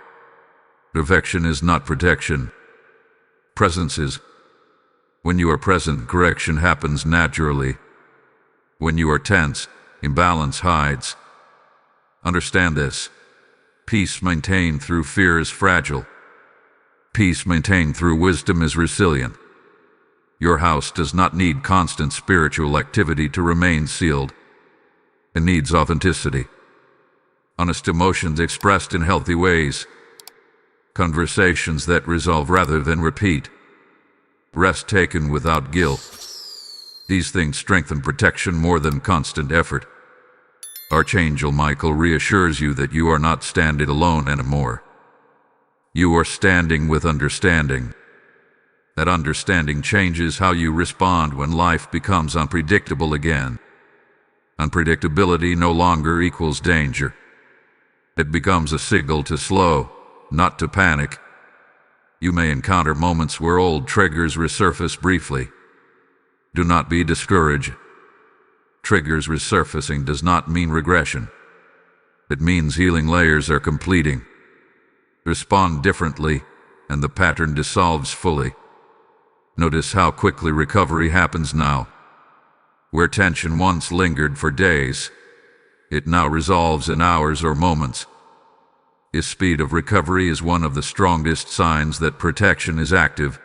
Perfection is not protection. Presence is. When you are present, correction happens naturally. When you are tense, imbalance hides. Understand this. Peace maintained through fear is fragile. Peace maintained through wisdom is resilient. Your house does not need constant spiritual activity to remain sealed. It needs authenticity. Honest emotions expressed in healthy ways. Conversations that resolve rather than repeat. Rest taken without guilt. These things strengthen protection more than constant effort. Archangel Michael reassures you that you are not standing alone anymore. You are standing with understanding. That understanding changes how you respond when life becomes unpredictable again. Unpredictability no longer equals danger. It becomes a signal to slow, not to panic. You may encounter moments where old triggers resurface briefly. Do not be discouraged. Triggers resurfacing does not mean regression. It means healing layers are completing. Respond differently, and the pattern dissolves fully. Notice how quickly recovery happens now. Where tension once lingered for days, it now resolves in hours or moments. This speed of recovery is one of the strongest signs that protection is active.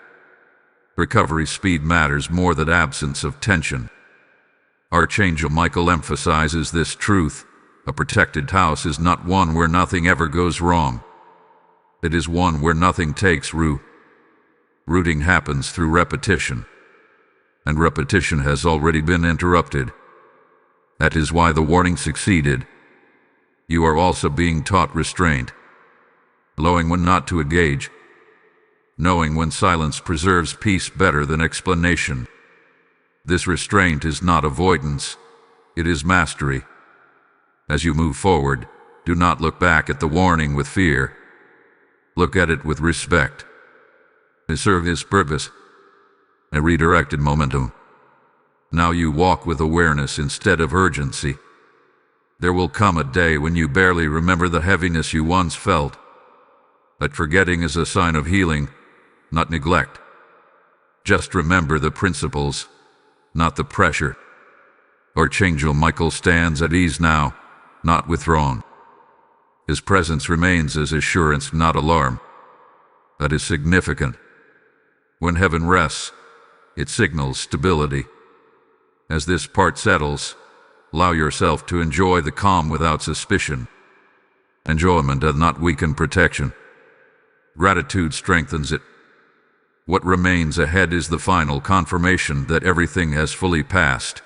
Recovery speed matters more than absence of tension. Archangel Michael emphasizes this truth. A protected house is not one where nothing ever goes wrong. It is one where nothing takes root. Rooting happens through repetition. And repetition has already been interrupted. That is why the warning succeeded. You are also being taught restraint. Knowing when not to engage. Knowing when silence preserves peace better than explanation. This restraint is not avoidance. It is mastery. As you move forward, do not look back at the warning with fear. Look at it with respect. It serves its purpose. A redirected momentum. Now you walk with awareness instead of urgency. There will come a day when you barely remember the heaviness you once felt. But forgetting is a sign of healing, not neglect. Just remember the principles, not the pressure. Archangel Michael stands at ease now, not withdrawn. His presence remains as assurance, not alarm. That is significant. When heaven rests, it signals stability. As this part settles, allow yourself to enjoy the calm without suspicion. Enjoyment does not weaken protection. Gratitude strengthens it. What remains ahead is the final confirmation that everything has fully passed,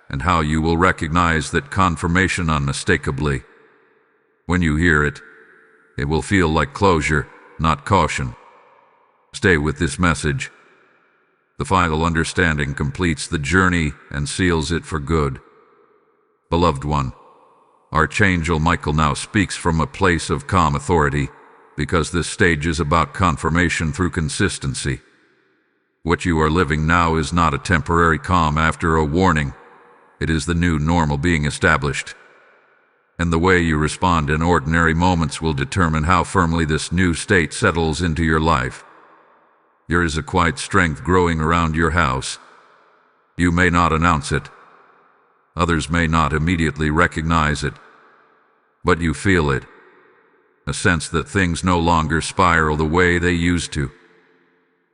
and how you will recognize that confirmation unmistakably. When you hear it, it will feel like closure, not caution. Stay with this message. The final understanding completes the journey and seals it for good. Beloved one, Archangel Michael now speaks from a place of calm authority, because this stage is about confirmation through consistency. What you are living now is not a temporary calm after a warning. It is the new normal being established. And the way you respond in ordinary moments will determine how firmly this new state settles into your life. There is a quiet strength growing around your house. You may not announce it. Others may not immediately recognize it. But you feel it. A sense that things no longer spiral the way they used to.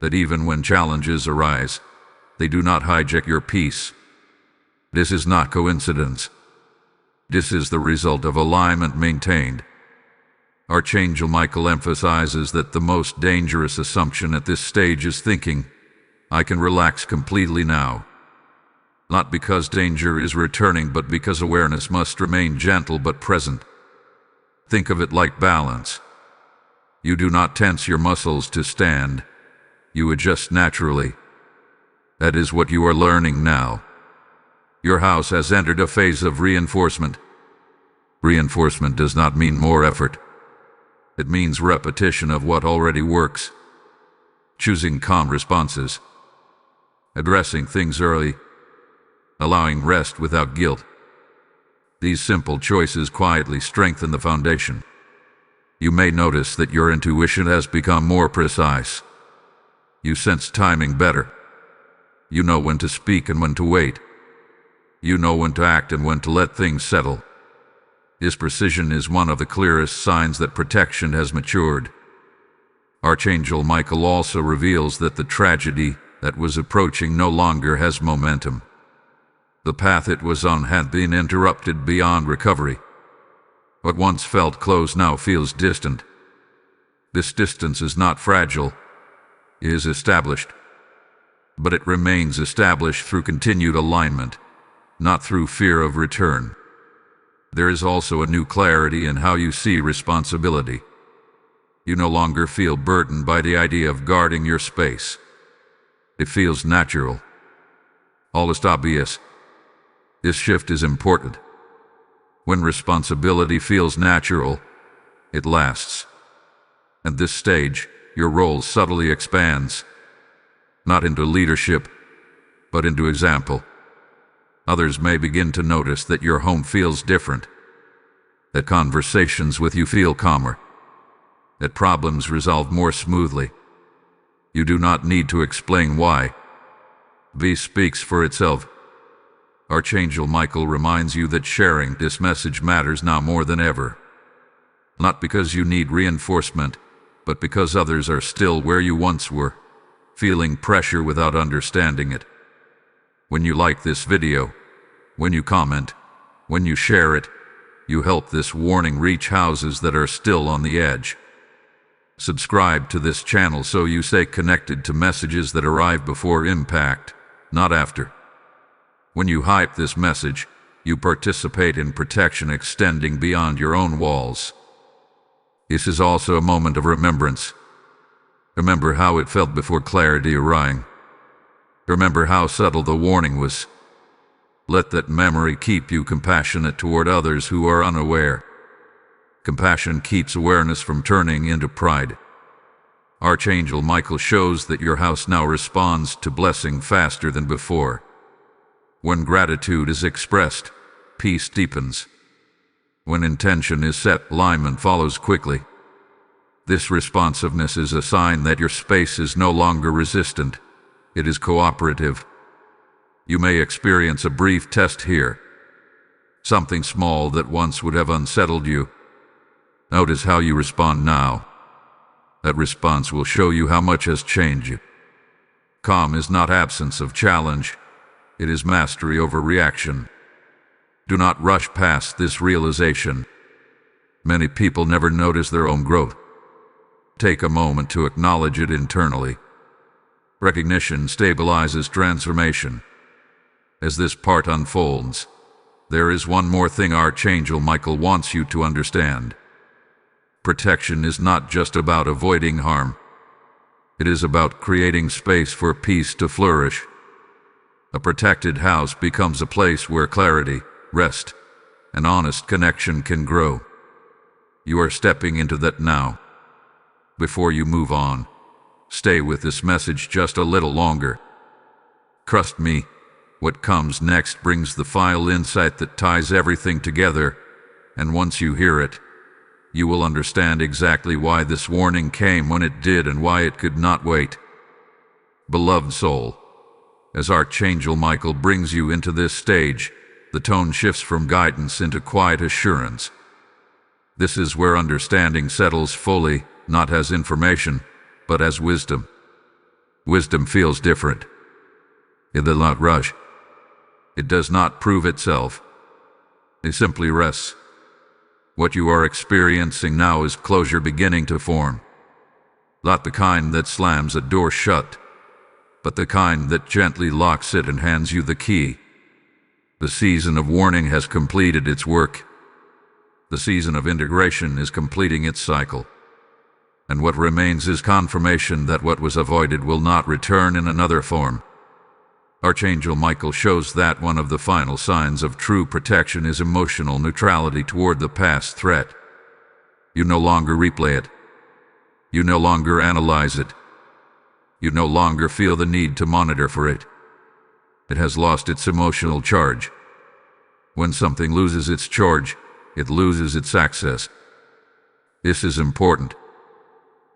That even when challenges arise, they do not hijack your peace. This is not coincidence. This is the result of alignment maintained. Archangel Michael emphasizes that the most dangerous assumption at this stage is thinking, I can relax completely now. Not because danger is returning, but because awareness must remain gentle but present. Think of it like balance. You do not tense your muscles to stand. You adjust naturally. That is what you are learning now. Your house has entered a phase of reinforcement. Reinforcement does not mean more effort. It means repetition of what already works. Choosing calm responses. Addressing things early. Allowing rest without guilt. These simple choices quietly strengthen the foundation. You may notice that your intuition has become more precise. You sense timing better. You know when to speak and when to wait. You know when to act and when to let things settle. This precision is one of the clearest signs that protection has matured. Archangel Michael also reveals that the tragedy that was approaching no longer has momentum. The path it was on had been interrupted beyond recovery. What once felt close now feels distant. This distance is not fragile, it is established. But it remains established through continued alignment, not through fear of return. There is also a new clarity in how you see responsibility. You no longer feel burdened by the idea of guarding your space. It feels natural, almost obvious. This shift is important. When responsibility feels natural, it lasts. At this stage, your role subtly expands, not into leadership, but into example. Others may begin to notice that your home feels different, that conversations with you feel calmer, that problems resolve more smoothly. You do not need to explain why. This speaks for itself. Archangel Michael reminds you that sharing this message matters now more than ever. Not because you need reinforcement, but because others are still where you once were, feeling pressure without understanding it. When you like this video, when you comment, when you share it, you help this warning reach houses that are still on the edge. Subscribe to this channel so you stay connected to messages that arrive before impact, not after. When you hype this message, you participate in protection extending beyond your own walls. This is also a moment of remembrance. Remember how it felt before clarity arrived. Remember how subtle the warning was. Let that memory keep you compassionate toward others who are unaware. Compassion keeps awareness from turning into pride. Archangel Michael shows that your house now responds to blessing faster than before. When gratitude is expressed, peace deepens. When intention is set, alignment follows quickly. This responsiveness is a sign that your space is no longer resistant. It is cooperative. You may experience a brief test here. Something small that once would have unsettled you. Notice how you respond now. That response will show you how much has changed you. Calm is not absence of challenge. It is mastery over reaction. Do not rush past this realization. Many people never notice their own growth. Take a moment to acknowledge it internally. Recognition stabilizes transformation. As this part unfolds, there is one more thing Archangel Michael wants you to understand. Protection is not just about avoiding harm. It is about creating space for peace to flourish. A protected house becomes a place where clarity, rest, and honest connection can grow. You are stepping into that now. Before you move on, stay with this message just a little longer. Trust me, what comes next brings the final insight that ties everything together, and once you hear it, you will understand exactly why this warning came when it did and why it could not wait. Beloved soul, as Archangel Michael brings you into this stage, the tone shifts from guidance into quiet assurance. This is where understanding settles fully, not as information, but as wisdom. Wisdom feels different. It does not rush. It does not prove itself. It simply rests. What you are experiencing now is closure beginning to form. Not the kind that slams a door shut, but the kind that gently locks it and hands you the key. The season of warning has completed its work. The season of integration is completing its cycle. And what remains is confirmation that what was avoided will not return in another form. Archangel Michael shows that one of the final signs of true protection is emotional neutrality toward the past threat. You no longer replay it. You no longer analyze it. You no longer feel the need to monitor for it. It has lost its emotional charge. When something loses its charge, it loses its access. This is important.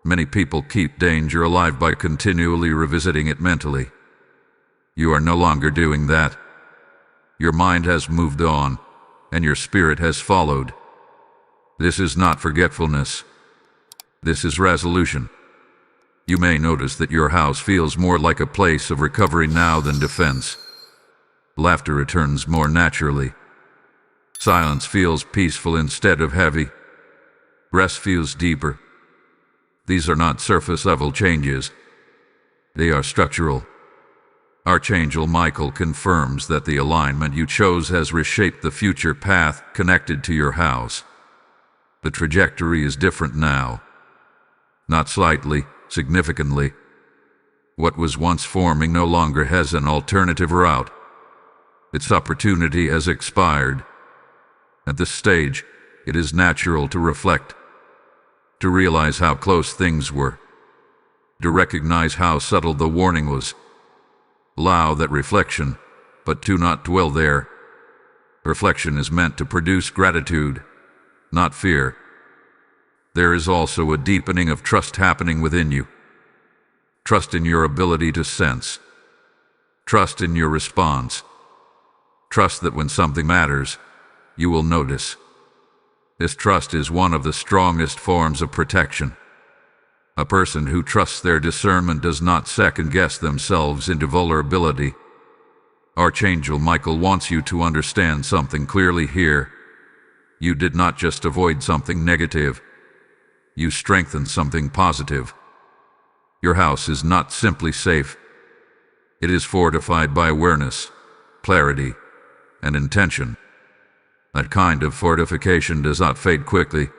Many people keep danger alive by continually revisiting it mentally. You are no longer doing that. Your mind has moved on, and your spirit has followed. This is not forgetfulness. This is resolution. You may notice that your house feels more like a place of recovery now than defense. Laughter returns more naturally. Silence feels peaceful instead of heavy. Rest feels deeper. These are not surface-level changes. They are structural. Archangel Michael confirms that the alignment you chose has reshaped the future path connected to your house. The trajectory is different now. Not slightly, significantly. What was once forming no longer has an alternative route. Its opportunity has expired. At this stage, it is natural to reflect, to realize how close things were, to recognize how subtle the warning was. Allow that reflection, but do not dwell there. Reflection is meant to produce gratitude, not fear. There is also a deepening of trust happening within you. Trust in your ability to sense. Trust in your response. Trust that when something matters, you will notice. This trust is one of the strongest forms of protection. A person who trusts their discernment does not second-guess themselves into vulnerability. Archangel Michael wants you to understand something clearly here. You did not just avoid something negative. You strengthened something positive. Your house is not simply safe. It is fortified by awareness, clarity, and intention. That kind of fortification does not fade quickly.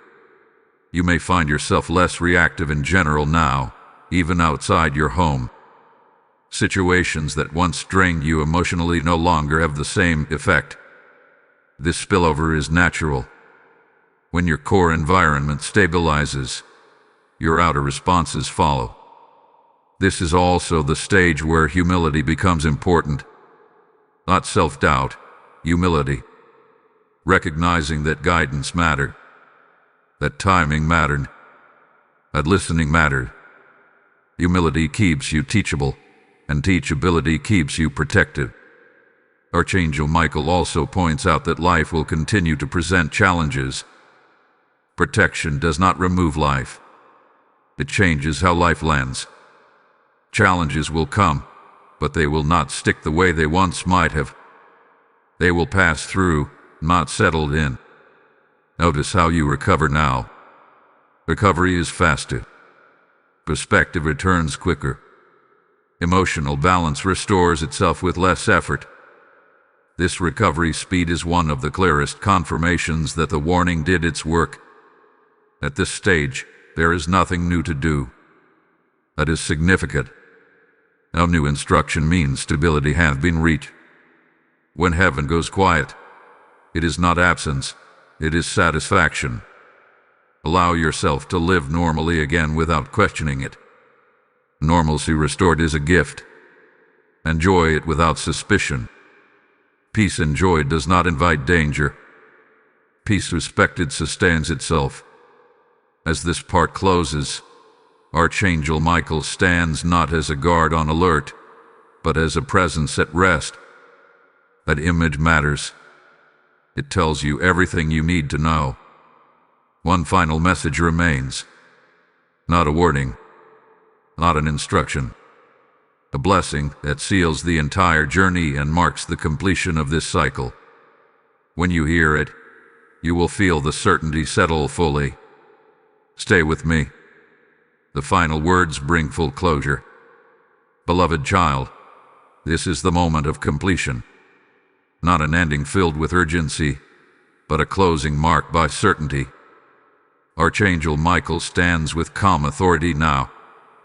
You may find yourself less reactive in general now, even outside your home. Situations that once drained you emotionally no longer have the same effect. This spillover is natural. When your core environment stabilizes, your outer responses follow. This is also the stage where humility becomes important. Not self-doubt, humility. Recognizing that guidance mattered, that timing mattered, that listening mattered. Humility keeps you teachable, and teachability keeps you protected. Archangel Michael also points out that life will continue to present challenges. Protection does not remove life. It changes how life lands. Challenges will come, but they will not stick the way they once might have. They will pass through, not settled in. Notice how you recover now. Recovery is faster. Perspective returns quicker. Emotional balance restores itself with less effort. This recovery speed is one of the clearest confirmations that the warning did its work. At this stage, there is nothing new to do. That is significant. No new instruction means stability has been reached. When heaven goes quiet, it is not absence, it is satisfaction. Allow yourself to live normally again without questioning it. Normalcy restored is a gift. Enjoy it without suspicion. Peace enjoyed does not invite danger. Peace respected sustains itself. As this part closes, Archangel Michael stands not as a guard on alert, but as a presence at rest. That image matters. It tells you everything you need to know. One final message remains. Not a warning, not an instruction. A blessing that seals the entire journey and marks the completion of this cycle. When you hear it, you will feel the certainty settle fully. Stay with me. The final words bring full closure. Beloved child, this is the moment of completion. Not an ending filled with urgency, but a closing marked by certainty. Archangel Michael stands with calm authority now,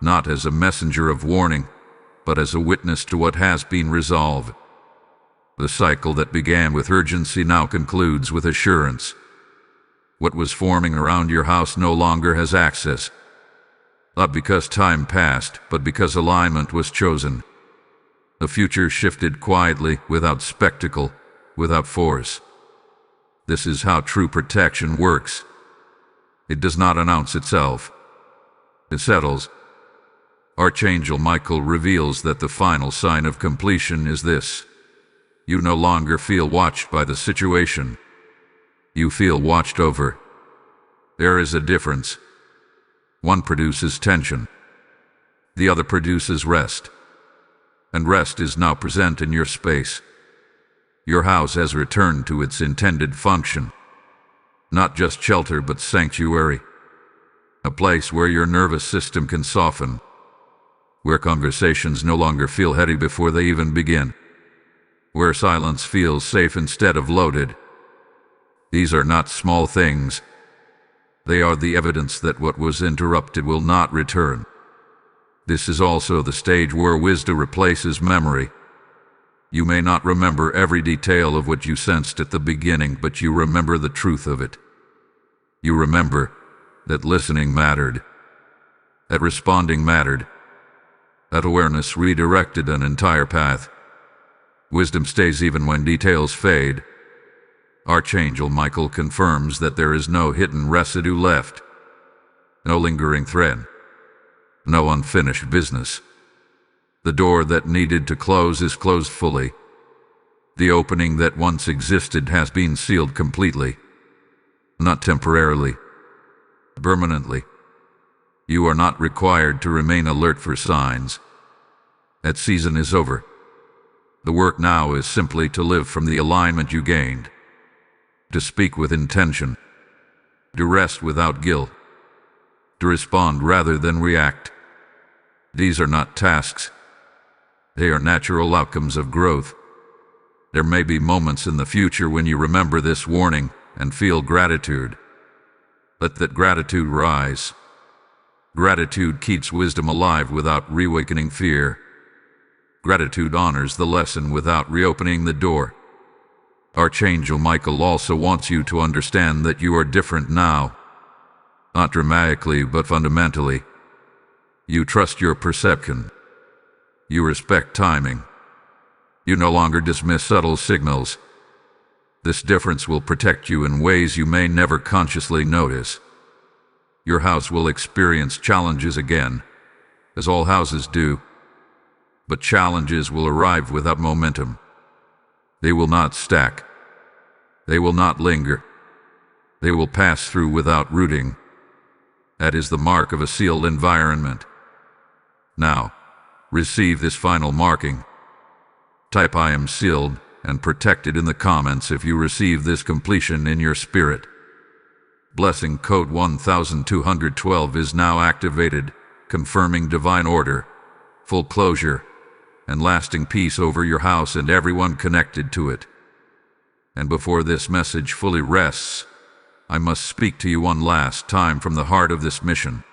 not as a messenger of warning, but as a witness to what has been resolved. The cycle that began with urgency now concludes with assurance. What was forming around your house no longer has access. Not because time passed, but because alignment was chosen. The future shifted quietly, without spectacle, without force. This is how true protection works. It does not announce itself. It settles. Archangel Michael reveals that the final sign of completion is this. You no longer feel watched by the situation. You feel watched over. There is a difference. One produces tension. The other produces rest. And rest is now present in your space. Your house has returned to its intended function. Not just shelter, but sanctuary. A place where your nervous system can soften. Where conversations no longer feel heady before they even begin. Where silence feels safe instead of loaded. These are not small things. They are the evidence that what was interrupted will not return. This is also the stage where wisdom replaces memory. You may not remember every detail of what you sensed at the beginning, but you remember the truth of it. You remember that listening mattered, that responding mattered, that awareness redirected an entire path. Wisdom stays even when details fade. Archangel Michael confirms that there is no hidden residue left, no lingering thread, no unfinished business. The door that needed to close is closed fully. The opening that once existed has been sealed completely. Not temporarily, permanently. You are not required to remain alert for signs. That season is over. The work now is simply to live from the alignment you gained. To speak with intention. To rest without guilt. To respond rather than react. These are not tasks. They are natural outcomes of growth. There may be moments in the future when you remember this warning and feel gratitude. Let that gratitude rise. Gratitude keeps wisdom alive without reawakening fear. Gratitude honors the lesson without reopening the door. Archangel Michael also wants you to understand that you are different now. Not dramatically, but fundamentally. You trust your perception. You respect timing. You no longer dismiss subtle signals. This difference will protect you in ways you may never consciously notice. Your house will experience challenges again, as all houses do. But challenges will arrive without momentum. They will not stack. They will not linger. They will pass through without rooting. That is the mark of a sealed environment. Now, receive this final marking. Type "I am sealed" and protected in the comments if you receive this completion in your spirit. Blessing code 1212 is now activated, confirming divine order, full closure, and lasting peace over your house and everyone connected to it. And before this message fully rests, I must speak to you one last time from the heart of this mission.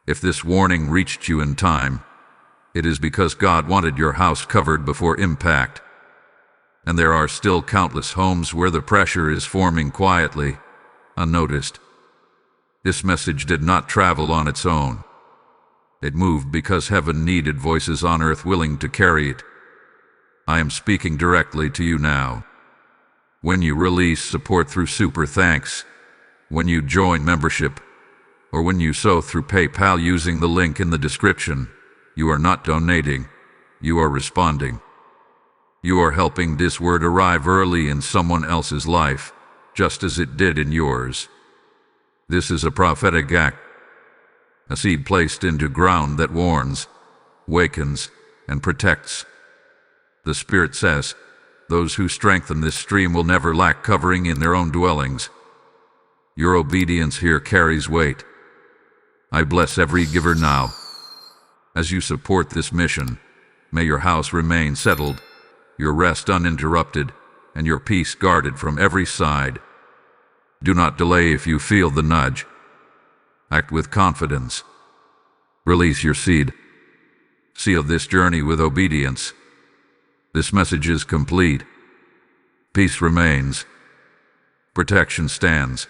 If this warning reached you in time, it is because God wanted your house covered before impact. And there are still countless homes where the pressure is forming quietly, unnoticed. This message did not travel on its own. It moved because heaven needed voices on earth willing to carry it. I am speaking directly to you now. When you release support through Super Thanks, when you join membership, or when you sow through PayPal using the link in the description, you are not donating, you are responding. You are helping this word arrive early in someone else's life, just as it did in yours. This is a prophetic act, a seed placed into ground that warns, wakens, and protects. The Spirit says, those who strengthen this stream will never lack covering in their own dwellings. Your obedience here carries weight. I bless every giver now. As you support this mission, may your house remain settled, your rest uninterrupted, and your peace guarded from every side. Do not delay if you feel the nudge. Act with confidence. Release your seed. Seal this journey with obedience. This message is complete. Peace remains. Protection stands.